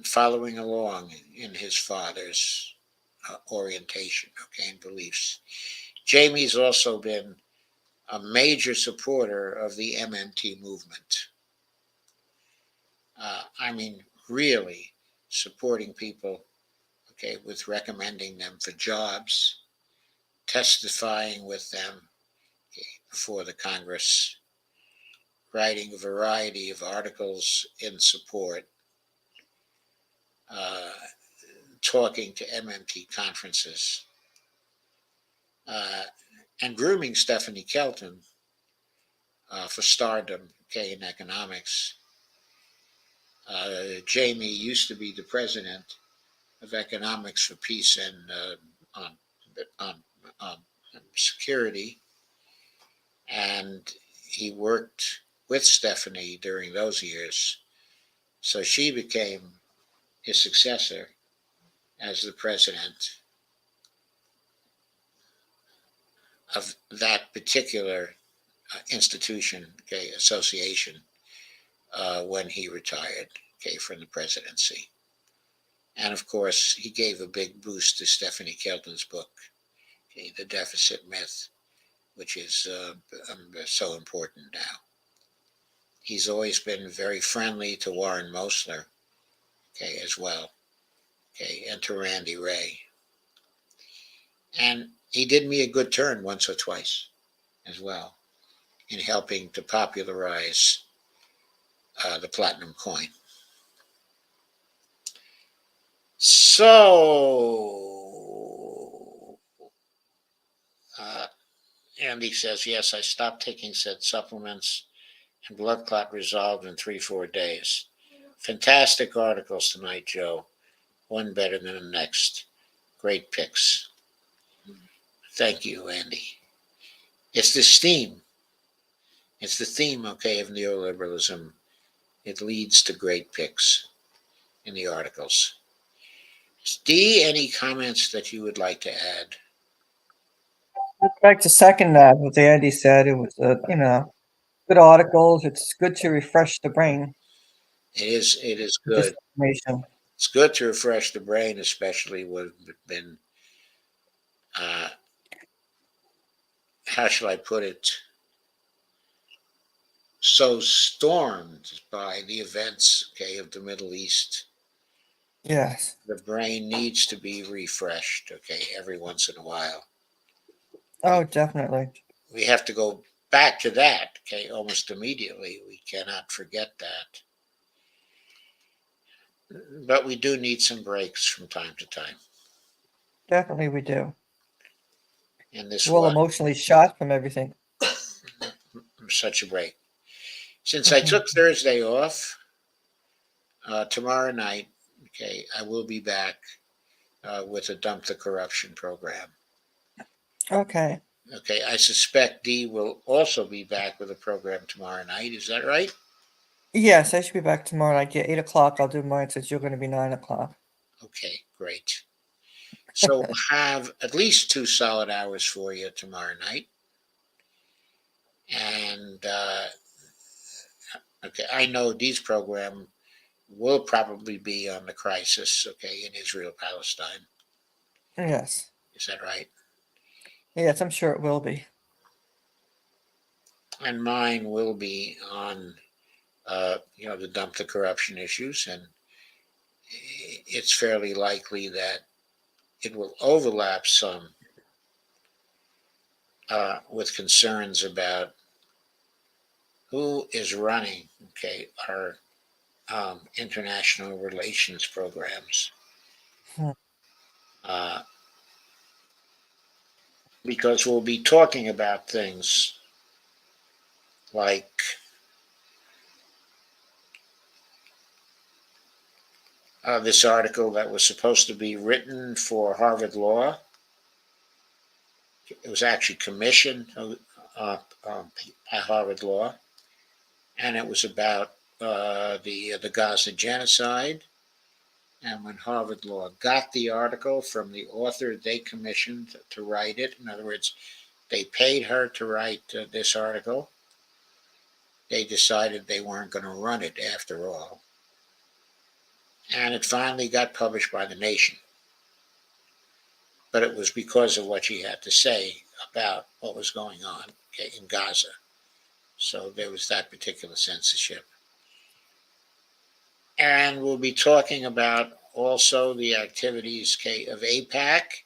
Following along in his father's orientation, and beliefs. Jamie's also been a major supporter of the MMT movement. Really supporting people, with recommending them for jobs, testifying with them before the Congress, writing a variety of articles in support, talking to MMT conferences, and grooming Stephanie Kelton for stardom, in economics. Jamie used to be the president of Economics for Peace and on Security, and he worked with Stephanie during those years. So she became his successor as the president of that particular institution, association, when he retired, from the presidency. And of course, he gave a big boost to Stephanie Kelton's book, The Deficit Myth, which is so important now. He's always been very friendly to Warren Mosler, as well, and to Randy Ray. And he did me a good turn once or twice as well in helping to popularize the platinum coin. So, Andy says, yes, I stopped taking said supplements and blood clot resolved in 3-4 days. Fantastic articles tonight, Joe. One better than the next. Great picks. Thank you, Andy. It's this theme. It's the theme, of neoliberalism. It leads to great picks in the articles. Dee, any comments that you would like to add? I'd like to second that, what Andy said. It was, good articles. It's good to refresh the brain. It is with good. this information. It's good to refresh the brain, especially when we've been, how shall I put it, so stormed by the events, of the Middle East. Yes. The brain needs to be refreshed, every once in a while. Oh, definitely. We have to go back to that, almost immediately. We cannot forget that. But we do need some breaks from time to time. Definitely we do. And this We're all was emotionally shot from everything. such a break. Since I took Thursday off, tomorrow night, okay, I will be back with a Dump the Corruption program. Okay. Okay, I suspect Dee will also be back with a program tomorrow night. Is that right? Yes, I should be back tomorrow night. Yeah, 8 o'clock. I'll do mine since you're going to be 9 o'clock. Okay, great. So we'll have at least 2 solid hours for you tomorrow night. And okay, I know Dee's program will probably be on the crisis, okay, in Israel Palestine. Yes. Is that right? Yes, I'm sure it will be. And mine will be on, the Dump the Corruption issues. And it's fairly likely that it will overlap some with concerns about who is running, okay, our international relations programs. Hmm. Uh, because we'll be talking about things like this article that was supposed to be written for Harvard Law. It was actually commissioned by Harvard Law, and it was about the Gaza genocide. And when Harvard Law got the article from the author they commissioned to write it, in other words, they paid her to write this article, they decided they weren't going to run it after all. And it finally got published by The Nation. But it was because of what she had to say about what was going on, okay, in Gaza. So there was that particular censorship. And we'll be talking about also the activities, okay, of AIPAC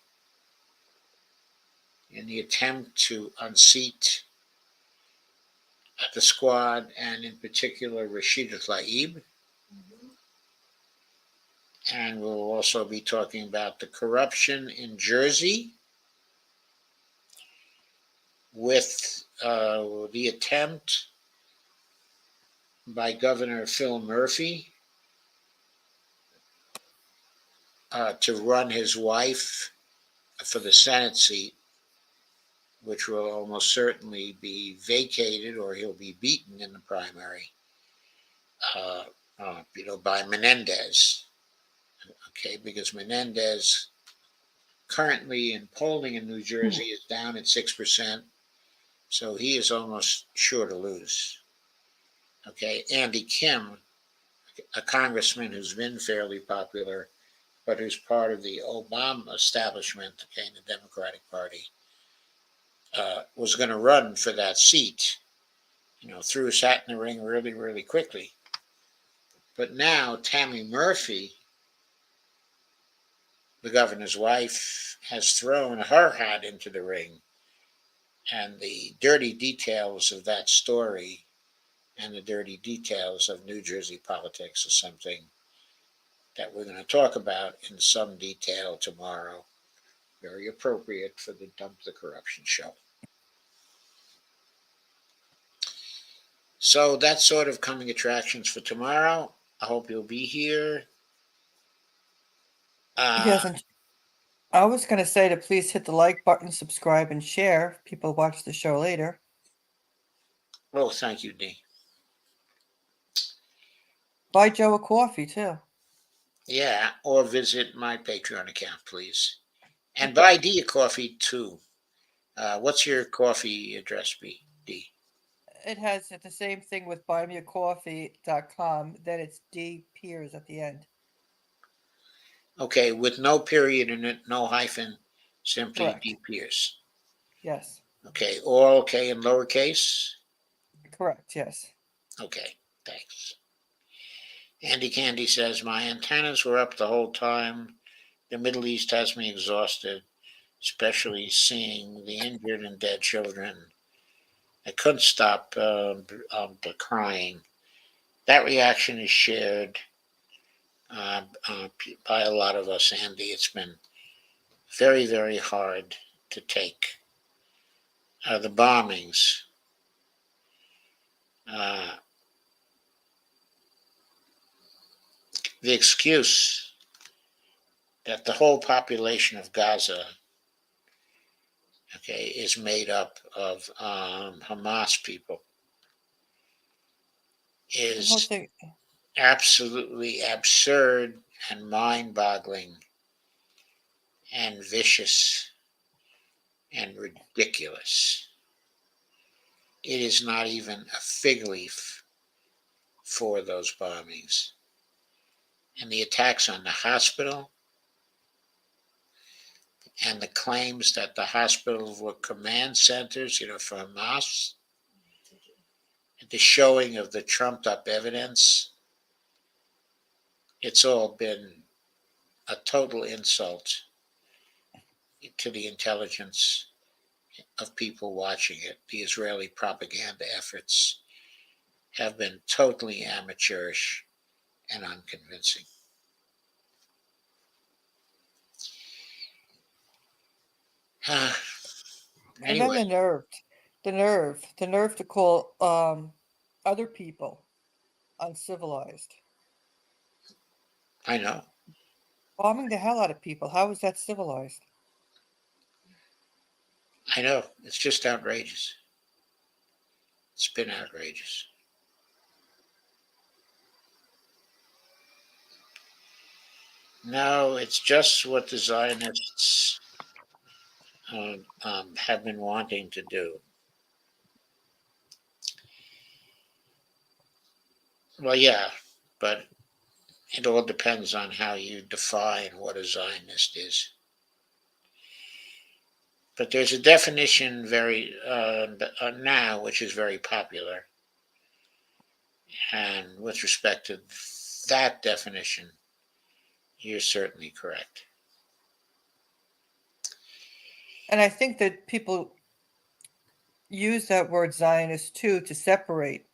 in the attempt to unseat the squad, and in particular Rashida Tlaib. And we'll also be talking about the corruption in Jersey with the attempt by Governor Phil Murphy to run his wife for the Senate seat, which will almost certainly be vacated or he'll be beaten in the primary, by Menendez. Okay, because Menendez currently in polling in New Jersey is down at 6%, so he is almost sure to lose. Okay, Andy Kim, a congressman who's been fairly popular, but who's part of the Obama establishment, okay, in the Democratic Party, was going to run for that seat, threw his hat in the ring really, really quickly. But now Tammy Murphy, the governor's wife, has thrown her hat into the ring. And the dirty details of that story and the dirty details of New Jersey politics is something that we're going to talk about in some detail tomorrow. Very appropriate for the Dump the Corruption show. So that's sort of coming attractions for tomorrow. I hope you'll be here. Yes, and I was going to say to please hit the like button, subscribe, and share if people watch the show later. Oh, thank you, Dee. Buy Joe a coffee, too. Yeah, or visit my Patreon account, please. And buy Dee a coffee, too. What's your coffee address be, Dee? It has the same thing with buymeacoffee.com. Then it's D Piers at the end. Okay, with no period in it, no hyphen, simply Correct. D Pierce. Yes. Okay, all okay in lowercase? Correct. Yes. Okay, thanks. Andy Candy says, my antennas were up the whole time. The Middle East has me exhausted, especially seeing the injured and dead children. I couldn't stop crying. That reaction is shared by a lot of us, Andy. It's been very, very hard to take. The bombings, the excuse that the whole population of Gaza, okay, is made up of Hamas people The whole is thing. absolutely absurd and mind-boggling and vicious and ridiculous. It is not even a fig leaf for those bombings. And the attacks on the hospital and the claims that the hospitals were command centers, for Hamas, the showing of the trumped up evidence, it's all been a total insult to the intelligence of people watching it. The Israeli propaganda efforts have been totally amateurish and unconvincing. And then Anyway, the nerve to call other people uncivilized, I know, bombing the hell out of people. How is that civilized? I know. It's just outrageous. It's been outrageous. No, it's just what the Zionists have been wanting to do. Well, yeah, but it all depends on how you define what a Zionist is. But there's a definition very now, which is very popular, and with respect to that definition, you're certainly correct. And I think that people use that word Zionist too to separate,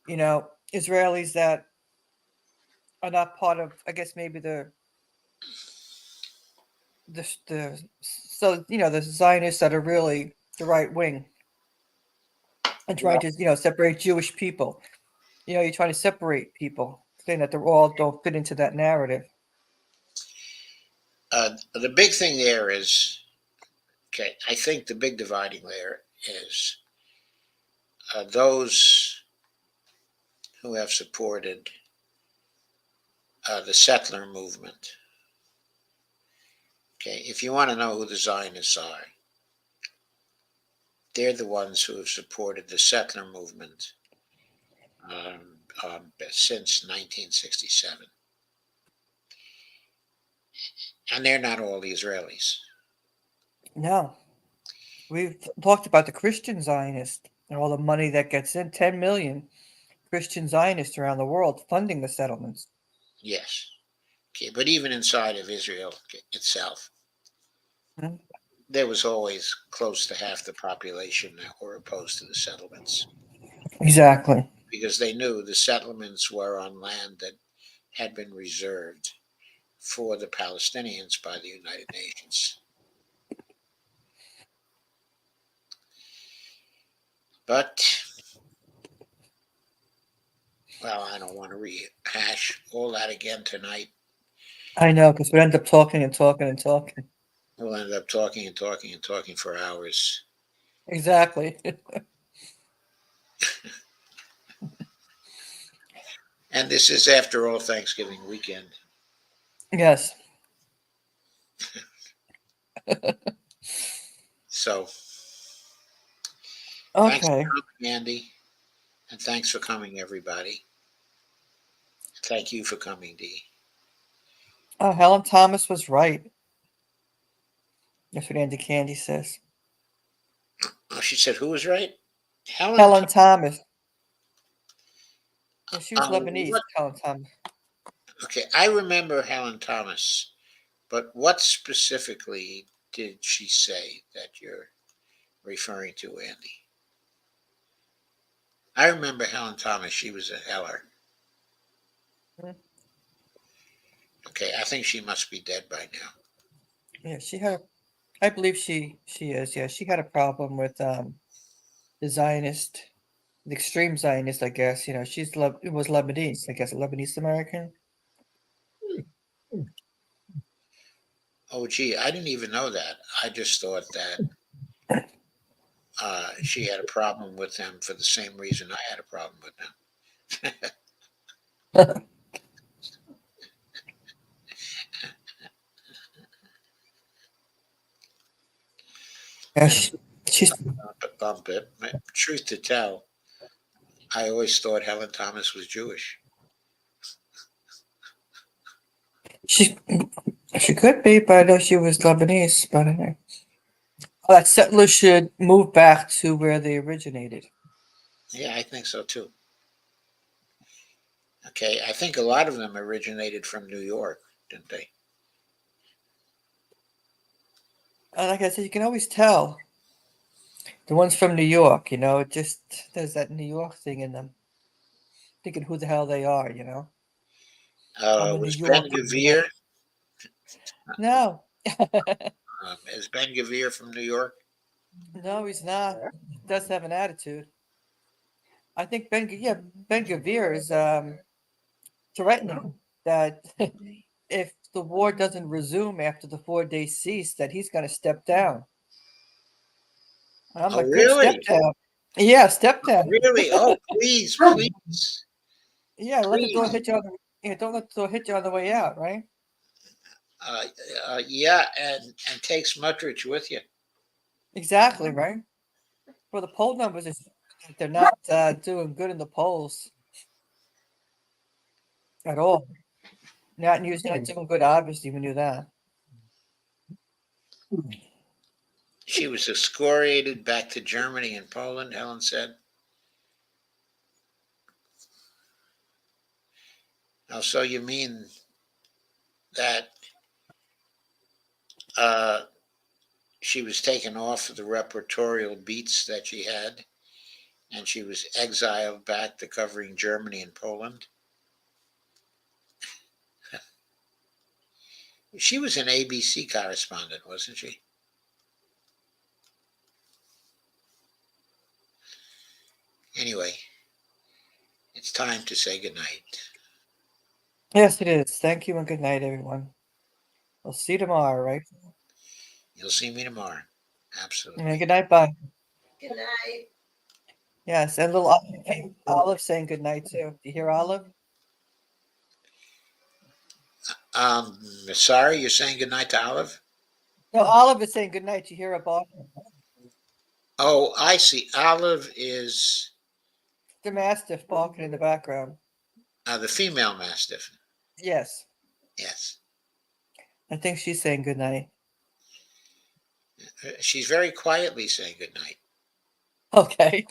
Israelis that are not part of, I guess maybe the Zionists that are really the right wing and trying to separate Jewish people. You're trying to separate people, saying that they all don't fit into that narrative. The big thing there is, okay, I think the big dividing layer is those who have supported the settler movement. Okay, if you want to know who the Zionists are, they're the ones who have supported the settler movement since 1967. And they're not all Israelis. No, we've talked about the Christian Zionists and all the money that gets in, 10 million Christian Zionists around the world funding the settlements. Yes. Okay, but even inside of Israel itself, Mhm. there was always close to half the population that were opposed to the settlements Exactly. because they knew the settlements were on land that had been reserved for the Palestinians by the United Nations. But, well, I don't want to rehash all that again tonight. I know, because we end up talking and talking and talking. We'll end up talking and talking and talking for hours. Exactly. And this is, after all, Thanksgiving weekend. Yes. So, thanks Okay. for coming, Andy. And thanks for coming, everybody. Thank you for coming, Dee. Oh, Helen Thomas was right. That's what Andy Candy says. Oh, she said, who was right? Helen. Helen Thomas. Yeah, she was Lebanese, What? Helen Thomas. Okay, I remember Helen Thomas, but what specifically did she say that you're referring to, Andy? I remember Helen Thomas. She was a Heller. Mhm. Okay, I think she must be dead by now. Yeah, she had. I believe she is. Yeah, she had a problem with the Zionist an extreme Zionist, I guess. She's was Lebanese, I guess, a Lebanese American. Oh, gee, I didn't even know that. I just thought that she had a problem with them for the same reason I had a problem with them. Yeah, And she's bump it. Truth to tell, I always thought Helen Thomas was Jewish. she she could be, but I know she was Lebanese. But anyway, that settlers should move back to where they originated. Yeah, I think so too. Okay, I think a lot of them originated from New York, didn't they? And like I said, you can always tell the ones from New York. It just there's that New York thing in them, thinking who the hell they are. I'm a New Was Ben Yorker. Gavir? No, Is Ben Gavir from New York? no, he's not. He does have an attitude. I think Ben Gavir is threatening that if the war doesn't resume after the 4 day cease, that he's going to step down. I'm Oh, a good step really? down. Yeah, step Oh, down. really? Oh, please, please, Yeah, let the door please. hit you on the. Yeah, don't let the door hit you on the way out, right? Uh, yeah, and take Smutrich with you. Exactly, right. Well, the poll numbers is they're not doing good in the polls at all. Not doing good. Obviously, we knew that. She was excoriated back to Germany and Poland, Helen said. Oh, so you mean that uh, she was taken off of the repertorial beats that she had, and she was exiled back to covering Germany and Poland? She was an ABC correspondent, wasn't she? Anyway, it's time to say goodnight. Yes, it is. Thank you and good night, everyone. We'll see you tomorrow, right? You'll see me tomorrow. Yeah, Absolutely. good night. Bye. Good night. Yes, and little Olive saying good night too. Do you hear Olive? Sorry, you're saying goodnight to Olive? No, Olive is saying good night. You hear her bark? Oh, I see. Olive is The Mastiff barking in the background. the female mastiff. Yes, Yes. I think she's saying good night. She's very quietly saying goodnight. Okay.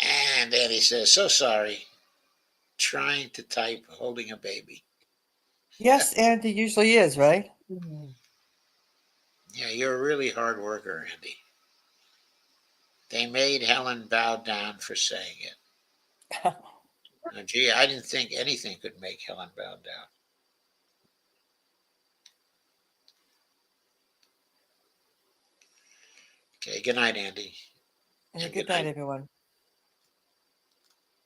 And Annie says, so sorry. Trying to type, holding a baby. Yes, Andy usually is, right? Yeah, you're a really hard worker, Andy. They made Helen bow down for saying it. Now, gee, I didn't think anything could make Helen bow down. Okay, good night, Andy. And Good good night, night, everyone.